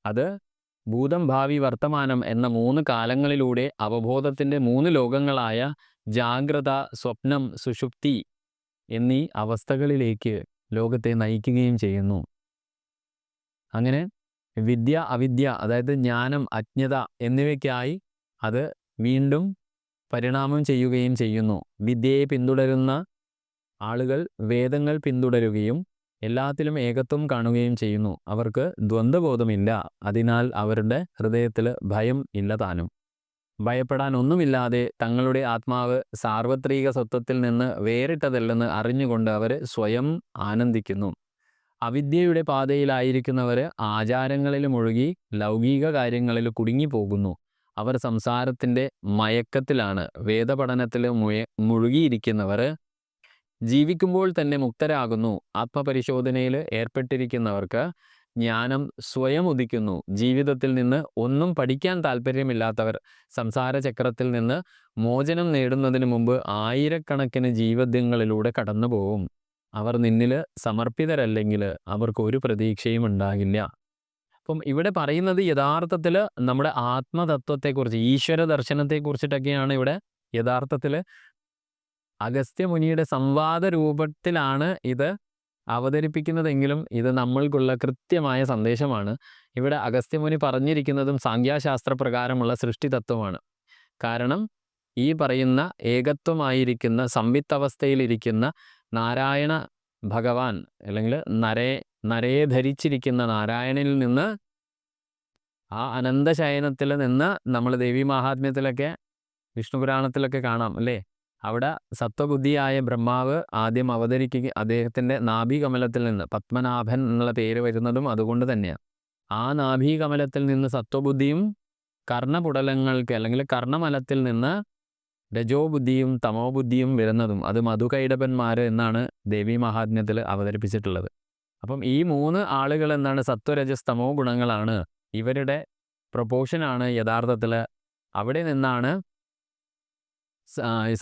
അത് ഭൂതം, ഭാവി, വർത്തമാനം എന്ന 3 കാലങ്ങളിലൂടെ അവബോധത്തിൻ്റെ 3 ലോകങ്ങളായ ജാഗ്രത, സ്വപ്നം, സുഷുപ്തി എന്നീ അവസ്ഥകളിലേക്ക് ലോകത്തെ നയിക്കുകയും ചെയ്യുന്നു. അങ്ങനെ വിദ്യ, അവിദ്യ, അതായത് ജ്ഞാനം, അജ്ഞത എന്നിവയ്ക്കായി അത് വീണ്ടും പരിണാമം ചെയ്യുകയും ചെയ്യുന്നു. വിദ്യയെ പിന്തുടരുന്ന ആളുകൾ വേദങ്ങൾ പിന്തുടരുകയും എല്ലാത്തിലും ഏകത്വം കാണുകയും ചെയ്യുന്നു. അവർക്ക് ദ്വന്ദ്വബോധമില്ല. അതിനാൽ അവരുടെ ഹൃദയത്തിൽ ഭയം ഇല്ല താനും. ഭയപ്പെടാൻ ഒന്നുമില്ലാതെ തങ്ങളുടെ ആത്മാവ് സാർവത്രിക സ്വത്വത്തിൽ നിന്ന് വേറിട്ടതല്ലെന്ന് അറിഞ്ഞുകൊണ്ട് അവർ സ്വയം ആനന്ദിക്കുന്നു. അവിദ്യയുടെ പാതയിലായിരിക്കുന്നവർ ആചാരങ്ങളിൽ മുഴുകി ലൗകിക കാര്യങ്ങളിൽ കുടുങ്ങിപ്പോകുന്നു. അവർ സംസാരത്തിൻ്റെ മയക്കത്തിലാണ്. വേദപഠനത്തിൽ മുഴുകിയിരിക്കുന്നവർ ജീവിക്കുമ്പോൾ തന്നെ മുക്തരാകുന്നു. ആത്മപരിശോധനയിൽ ഏർപ്പെട്ടിരിക്കുന്നവർക്ക് ജ്ഞാനം സ്വയം ഉദിക്കുന്നു. ജീവിതത്തിൽ നിന്ന് ഒന്നും പഠിക്കാൻ താല്പര്യമില്ലാത്തവർ സംസാരചക്രത്തിൽ നിന്ന് മോചനം നേടുന്നതിന് മുമ്പ് ആയിരക്കണക്കിന് ജീവിതങ്ങളിലൂടെ കടന്നു പോകും. അവർ നിന്നിൽ സമർപ്പിതരല്ലെങ്കിൽ അവർക്ക് ഒരു പ്രതീക്ഷയും ഉണ്ടാകില്ല. അപ്പം ഇവിടെ പറയുന്നത് യഥാർത്ഥത്തിൽ നമ്മുടെ ആത്മതത്വത്തെക്കുറിച്ച്, ഈശ്വര ദർശനത്തെക്കുറിച്ചിട്ടൊക്കെയാണ് ഇവിടെ യഥാർത്ഥത്തിൽ അഗസ്ത്യമുനിയുടെ സംവാദ രൂപത്തിലാണ് ഇത് അവതരിപ്പിക്കുന്നതെങ്കിലും ഇത് നമ്മൾക്കുള്ള കൃത്യമായ സന്ദേശമാണ്. ഇവിടെ അഗസ്ത്യമുനി പറഞ്ഞിരിക്കുന്നതും സാംഖ്യശാസ്ത്രപ്രകാരമുള്ള സൃഷ്ടിതത്വമാണ്. കാരണം ഈ പറയുന്ന ഏകത്വമായിരിക്കുന്ന സംവിത്തവസ്ഥയിലിരിക്കുന്ന നാരായണ ഭഗവാൻ അല്ലെങ്കിൽ നരയെ ധരിച്ചിരിക്കുന്ന നാരായണനിൽ നിന്ന്, ആ അനന്തശയനത്തിൽ നിന്ന്, നമ്മൾ ദേവി മഹാത്മ്യത്തിലൊക്കെ വിഷ്ണുപുരാണത്തിലൊക്കെ കാണാം അല്ലേ, അവിടെ സത്വബുദ്ധിയായ ബ്രഹ്മാവ് ആദ്യം അവതരിക്കുക. അദ്ദേഹത്തിൻ്റെ നാഭീകമലത്തിൽ നിന്ന്, പത്മനാഭൻ എന്നുള്ള പേര് വരുന്നതും അതുകൊണ്ട് തന്നെയാണ്. ആ നാഭീകമലത്തിൽ നിന്ന് സത്വബുദ്ധിയും കർണപുടലങ്ങൾക്ക് അല്ലെങ്കിൽ കർണമലത്തിൽ നിന്ന് രജോബുദ്ധിയും തമോബുദ്ധിയും വരുന്നതും അത് മധുകൈടപന്മാർ എന്നാണ് ദേവി മഹാത്മ്യത്തിൽ അവതരിപ്പിച്ചിട്ടുള്ളത്. അപ്പം ഈ 3 ആളുകൾ എന്താണ്, സത്വരജസ് തമോ ഗുണങ്ങളാണ്. ഇവരുടെ പ്രൊപ്പോഷനാണ് യഥാർത്ഥത്തിൽ. അവിടെ നിന്നാണ്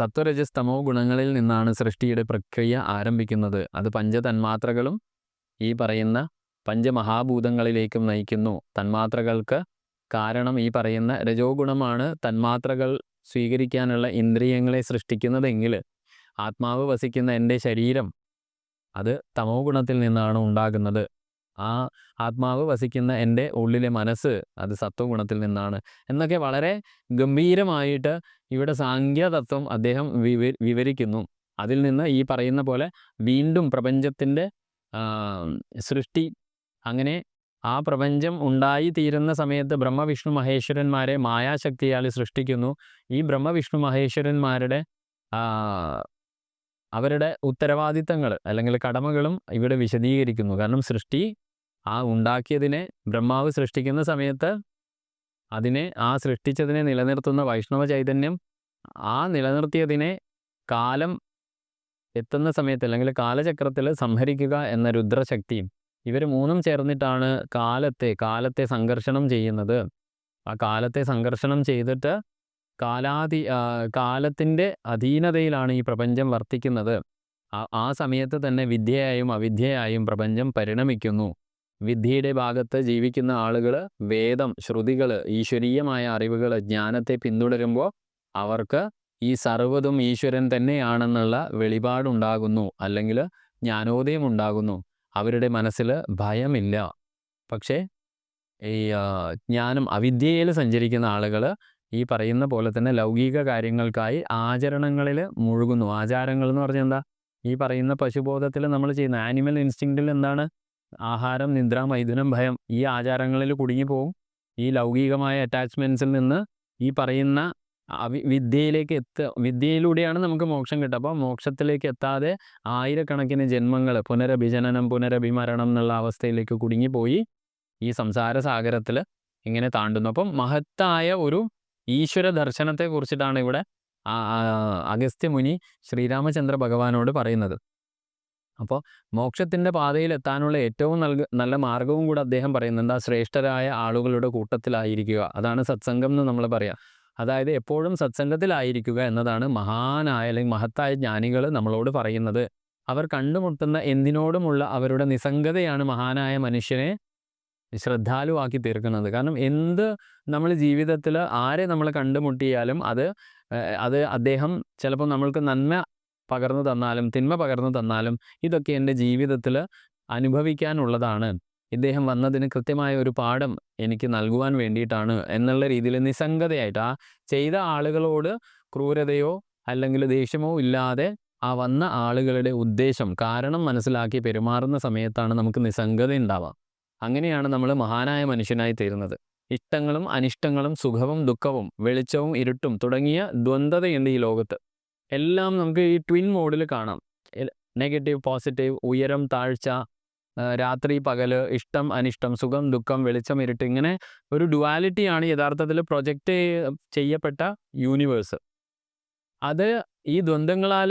സത്വരജസ് തമോ ഗുണങ്ങളിൽ നിന്നാണ് സൃഷ്ടിയുടെ പ്രക്രിയ ആരംഭിക്കുന്നത്. അത് പഞ്ചതന്മാത്രകളും ഈ പറയുന്ന പഞ്ചമഹാഭൂതങ്ങളിലേക്കും നയിക്കുന്നു. തന്മാത്രകൾക്ക് കാരണം ഈ പറയുന്ന രജോ ഗുണമാണ്. തന്മാത്രകൾ സ്വീകരിക്കാനുള്ള ഇന്ദ്രിയങ്ങളെ സൃഷ്ടിക്കുന്നതെങ്കിൽ ആത്മാവ് വസിക്കുന്ന എൻ്റെ ശരീരം അത് തമോ ഗുണത്തിൽ നിന്നാണ് ഉണ്ടാകുന്നത്. ആ ആത്മാവ് വസിക്കുന്ന എൻ്റെ ഉള്ളിലെ മനസ്സ് അത് സത്വഗുണത്തിൽ നിന്നാണ് എന്നൊക്കെ വളരെ ഗംഭീരമായിട്ട് ഇവിടെ സാംഖ്യതത്വം അദ്ദേഹം വിവരിക്കുന്നു. അതിൽ നിന്ന് ഈ പറയുന്ന പോലെ വീണ്ടും പ്രപഞ്ചത്തിൻ്റെ സൃഷ്ടി, അങ്ങനെ ആ പ്രപഞ്ചം ഉണ്ടായി തീരുന്ന സമയത്ത് ബ്രഹ്മവിഷ്ണു മഹേശ്വരന്മാരെ മായാശക്തിയാൽ സൃഷ്ടിക്കുന്നു. ഈ ബ്രഹ്മവിഷ്ണു മഹേശ്വരന്മാരുടെ അവരുടെ ഉത്തരവാദിത്തങ്ങൾ അല്ലെങ്കിൽ കടമകളും ഇവിടെ വിശദീകരിക്കുന്നു. കാരണം സൃഷ്ടി, ആ ഉണ്ടാക്കിയതിനെ ബ്രഹ്മാവ് സൃഷ്ടിക്കുന്ന സമയത്ത് അതിനെ, ആ സൃഷ്ടിച്ചതിനെ നിലനിർത്തുന്ന വൈഷ്ണവ ചൈതന്യം, ആ നിലനിർത്തിയതിനെ കാലം എത്തുന്ന സമയത്ത് അല്ലെങ്കിൽ കാലചക്രത്തിൽ സംഹരിക്കുക എന്ന രുദ്രശക്തിയും, ഇവർ മൂന്നും ചേർന്നിട്ടാണ് കാലത്തെ സംഘർഷണം ചെയ്യുന്നത്. ആ കാലത്തെ സംഘർഷണം ചെയ്തിട്ട് കാലത്തിൻ്റെ അധീനതയിലാണ് ഈ പ്രപഞ്ചം വർത്തിക്കുന്നത്. ആ സമയത്ത് തന്നെ വിദ്യയായും അവിദ്യയായും പ്രപഞ്ചം പരിണമിക്കുന്നു. വിദ്യയുടെ ഭാഗത്ത് ജീവിക്കുന്ന ആളുകൾ വേദം, ശ്രുതികൾ, ഈശ്വരീയമായ അറിവുകൾ, ജ്ഞാനത്തെ പിന്തുടരുമ്പോൾ അവർക്ക് ഈ സർവ്വതും ഈശ്വരൻ തന്നെയാണെന്നുള്ള വെളിപാടുണ്ടാകുന്നു, അല്ലെങ്കിൽ ജ്ഞാനോദയം ഉണ്ടാകുന്നു. അവരുടെ മനസ്സിൽ ഭയമില്ല. പക്ഷേ ഈ ജ്ഞാനം, അവിദ്യയിൽ സഞ്ചരിക്കുന്ന ആളുകൾ ഈ പറയുന്ന പോലെ തന്നെ ലൗകിക കാര്യങ്ങൾക്കായി ആചരണങ്ങളിൽ മുഴുകുന്നു. ആചാരങ്ങൾ എന്ന് പറഞ്ഞാൽ എന്താ? ഈ പറയുന്ന പശുബോധത്തിൽ നമ്മൾ ചെയ്യുന്ന ആനിമൽ ഇൻസ്റ്റിങ്ക്റ്റിൽ എന്താണ്? ആഹാരം, നിദ്ര, മൈഥുനം, ഭയം. ഈ ആചാരങ്ങളിൽ കുടുങ്ങിപ്പോവും. ഈ ലൗകികമായ അറ്റാച്ച്മെൻറ്റ്സിൽ നിന്ന് ഈ പറയുന്ന വിദ്യയിലൂടെയാണ് നമുക്ക് മോക്ഷം കിട്ടുക. അപ്പോൾ മോക്ഷത്തിലേക്ക് എത്താതെ ആയിരക്കണക്കിന് ജന്മങ്ങൾ, പുനരഭിജനനം, പുനരഭിമരണം എന്നുള്ള അവസ്ഥയിലേക്ക് കുടുങ്ങിപ്പോയി ഈ സംസാര സാഗരത്തിൽ ഇങ്ങനെ താണ്ടുന്നു. അപ്പം മഹത്തായ ഒരു ഈശ്വര ദർശനത്തെ കുറിച്ചിട്ടാണ് ഇവിടെ അഗസ്ത്യമുനി ശ്രീരാമചന്ദ്ര ഭഗവാനോട് പറയുന്നത്. അപ്പോൾ മോക്ഷത്തിൻ്റെ പാതയിൽ എത്താനുള്ള ഏറ്റവും നല്ല മാർഗവും കൂടെ അദ്ദേഹം പറയുന്നുണ്ട്. ആ ശ്രേഷ്ഠരായ ആളുകളുടെ കൂട്ടത്തിലായിരിക്കുക. അതാണ് സത്സംഗം എന്ന് നമ്മൾ പറയാം. അതായത് എപ്പോഴും സത്സംഗത്തിലായിരിക്കുക എന്നതാണ് മഹാനായ അല്ലെങ്കിൽ മഹത്തായ ജ്ഞാനികൾ നമ്മളോട് പറയുന്നത്. അവർ കണ്ടുമുട്ടുന്ന എന്തിനോടുമുള്ള അവരുടെ നിസ്സംഗതയാണ് മഹാനായ മനുഷ്യനെ ശ്രദ്ധാലുവാക്കി തീർക്കുന്നത്. കാരണം എന്ത് നമ്മൾ ജീവിതത്തിൽ ആരെ നമ്മൾ കണ്ടുമുട്ടിയാലും അത് അദ്ദേഹം ചിലപ്പോൾ നമ്മൾക്ക് നന്മ പകർന്നു തന്നാലും തിന്മ പകർന്നു തന്നാലും ഇതൊക്കെ എൻ്റെ ജീവിതത്തിൽ അനുഭവിക്കാനുള്ളതാണ്, ഇദ്ദേഹം വന്നതിന് കൃത്യമായ ഒരു പാഠം എനിക്ക് നൽകുവാൻ വേണ്ടിയിട്ടാണ് എന്നുള്ള രീതിയിൽ നിസ്സംഗതയായിട്ട് ആ ചെയ്ത ആളുകളോട് ക്രൂരതയോ അല്ലെങ്കിൽ ദേഷ്യമോ ഇല്ലാതെ ആ വന്ന ആളുകളുടെ ഉദ്ദേശം, കാരണം മനസ്സിലാക്കി പെരുമാറുന്ന സമയത്താണ് നമുക്ക് നിസ്സംഗത ഉണ്ടാവാം. അങ്ങനെയാണ് നമ്മൾ മഹാനായ മനുഷ്യനായി തീരുന്നത്. ഇഷ്ടങ്ങളും അനിഷ്ടങ്ങളും, സുഖവും ദുഃഖവും, വെളിച്ചവും ഇരുട്ടും തുടങ്ങിയ ദ്വന്ദ്വതയുണ്ട് ഈ ലോകത്ത്. എല്ലാം നമുക്ക് ഈ ട്വിൻ മോഡിൽ കാണാം. നെഗറ്റീവ്, പോസിറ്റീവ്, ഉയരം താഴ്ച, രാത്രി പകൽ, ഇഷ്ടം അനിഷ്ടം, സുഖം ദുഃഖം, വെളിച്ചം ഇരുട്ട്, ഇങ്ങനെ ഒരു ഡുവാലിറ്റിയാണ് യഥാർത്ഥത്തിൽ പ്രൊജക്റ്റ് ചെയ്യപ്പെട്ട യൂണിവേഴ്സ്. അത് ഈ ദ്വന്ദ്ങ്ങളാൽ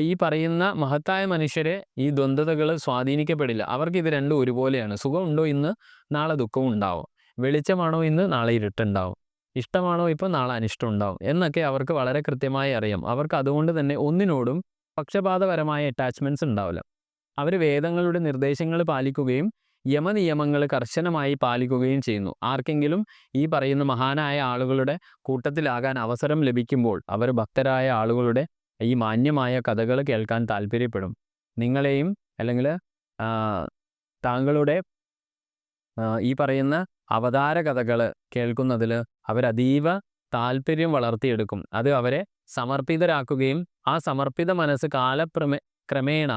ഈ പറയുന്ന മഹത്തായ മനുഷ്യരെ ഈ ദ്വന്ദ്വതകൾ സ്വാധീനിക്കപ്പെടില്ല. അവർക്ക് ഇത് രണ്ടും ഒരുപോലെയാണ്. സുഖമുണ്ടോ ഇന്ന്, നാളെ ദുഃഖവും ഉണ്ടാവും. വെളിച്ചമാണോ ഇന്ന്, നാളെ ഇരുട്ടുണ്ടാവും. ഇഷ്ടമാണോ ഇപ്പോൾ, നാളെ അനിഷ്ടം ഉണ്ടാവും എന്നൊക്കെ അവർക്ക് വളരെ കൃത്യമായി അറിയാം. അവർക്ക് അതുകൊണ്ട് തന്നെ ഒന്നിനോടും പക്ഷപാതപരമായ അറ്റാച്ച്മെൻറ്റ്സ് ഉണ്ടാവില്ല. അവർ വേദങ്ങളുടെ നിർദ്ദേശങ്ങൾ പാലിക്കുകയും യമനിയമങ്ങൾ കർശനമായി പാലിക്കുകയും ചെയ്യുന്നു. ആർക്കെങ്കിലും ഈ പറയുന്ന മഹാനായ ആളുകളുടെ കൂട്ടത്തിലാകാൻ അവസരം ലഭിക്കുമ്പോൾ അവർ ഭക്തരായ ആളുകളുടെ ഈ മാന്യമായ കഥകൾ കേൾക്കാൻ താല്പര്യപ്പെടും. നിങ്ങളെയും അല്ലെങ്കിൽ താങ്കളുടെ ഈ പറയുന്ന അവതാര കഥകൾ കേൾക്കുന്നതിൽ അവരതീവ താല്പര്യം വളർത്തിയെടുക്കും. അത് അവരെ സമർപ്പിതരാക്കുകയും ആ സമർപ്പിത മനസ്സ് ക്രമേണ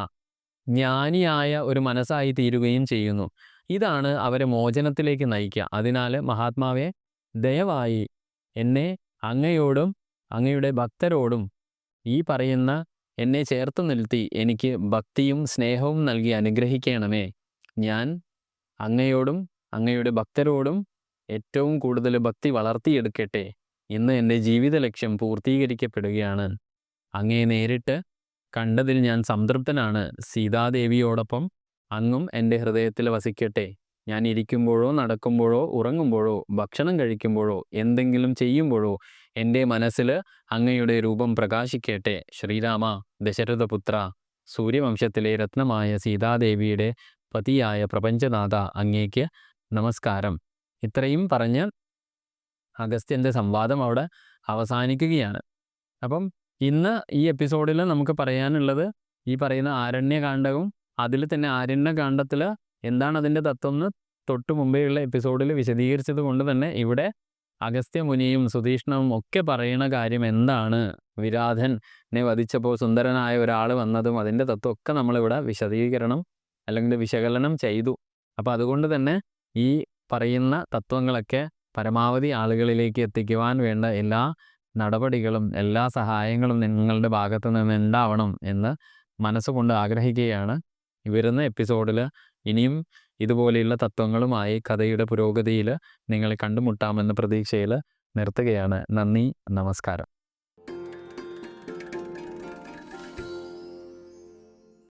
ജ്ഞാനിയായ ഒരു മനസ്സായി തീരുകയും ചെയ്യുന്നു. ഇതാണ് അവരെ മോചനത്തിലേക്ക് നയിക്കുക. അതിനാൽ മഹാത്മാവേ, ദയവായി എന്നെ അങ്ങയോടും അങ്ങയുടെ ഭക്തരോടും ഈ പറയുന്ന എന്നെ ചേർത്ത് നിർത്തി എനിക്ക് ഭക്തിയും സ്നേഹവും നൽകി അനുഗ്രഹിക്കണമേ. ഞാൻ അങ്ങയോടും അങ്ങയുടെ ഭക്തരോടും ഏറ്റവും കൂടുതൽ ഭക്തി വളർത്തിയെടുക്കട്ടെ. ഇന്ന് എൻ്റെ ജീവിത ലക്ഷ്യം പൂർത്തീകരിക്കപ്പെടുകയാണ്. അങ്ങയെ നേരിട്ട് കണ്ടതിൽ ഞാൻ സംതൃപ്തനാണ്. സീതാദേവിയോടൊപ്പം അങ്ങും എൻ്റെ ഹൃദയത്തിൽ വസിക്കട്ടെ. ഞാൻ ഇരിക്കുമ്പോഴോ നടക്കുമ്പോഴോ ഉറങ്ങുമ്പോഴോ ഭക്ഷണം കഴിക്കുമ്പോഴോ എന്തെങ്കിലും ചെയ്യുമ്പോഴോ എൻ്റെ മനസ്സിൽ അങ്ങയുടെ രൂപം പ്രകാശിക്കട്ടെ. ശ്രീരാമ, ദശരഥപുത്ര, സൂര്യവംശത്തിലെ രത്നമായ സീതാദേവിയുടെ പതിയായ പ്രപഞ്ചനാഥ, അങ്ങേക്ക് നമസ്കാരം. ഇത്രയും പറഞ്ഞ് അഗസ്ത്യൻ്റെ സംവാദം അവിടെ അവസാനിക്കുകയാണ്. അപ്പം ഇന്ന് ഈ എപ്പിസോഡിൽ നമുക്ക് പറയാനുള്ളത് ഈ പറയുന്ന ആരണ്യകാണ്ഡവും അതിൽ തന്നെ ആരണ്യകാണ്ഡത്തിൽ എന്താണ് അതിൻ്റെ തത്വം എന്ന് തൊട്ട് മുമ്പേയുള്ള എപ്പിസോഡിൽ വിശദീകരിച്ചത് കൊണ്ട് തന്നെ ഇവിടെ അഗസ്ത്യമുനിയും സുതീഷ്ണവും ഒക്കെ പറയുന്ന കാര്യം എന്താണ്, വിരാധനെ വധിച്ചപ്പോൾ സുന്ദരനായ ഒരാൾ വന്നതും അതിൻ്റെ തത്വമൊക്കെ നമ്മളിവിടെ വിശദീകരണം അല്ലെങ്കിൽ വിശകലനം ചെയ്തു. അപ്പോൾ അതുകൊണ്ട് തന്നെ ഈ പറയുന്ന തത്വങ്ങളൊക്കെ പരമാവധി ആളുകളിലേക്ക് എത്തിക്കുവാൻ വേണ്ട എല്ലാ നടപടികളും എല്ലാ സഹായങ്ങളും നിങ്ങളുടെ ഭാഗത്തു നിന്ന് ഉണ്ടാവണം എന്ന് മനസ്സുകൊണ്ട് ആഗ്രഹിക്കുകയാണ്. വരുന്ന എപ്പിസോഡിൽ ഇനിയും ഇതുപോലെയുള്ള തത്വങ്ങളുമായി കഥയുടെ പുരോഗതിയിൽ നിങ്ങളെ കണ്ടുമുട്ടാമെന്ന പ്രതീക്ഷയിൽ നിർത്തുകയാണ്. നന്ദി, നമസ്കാരം.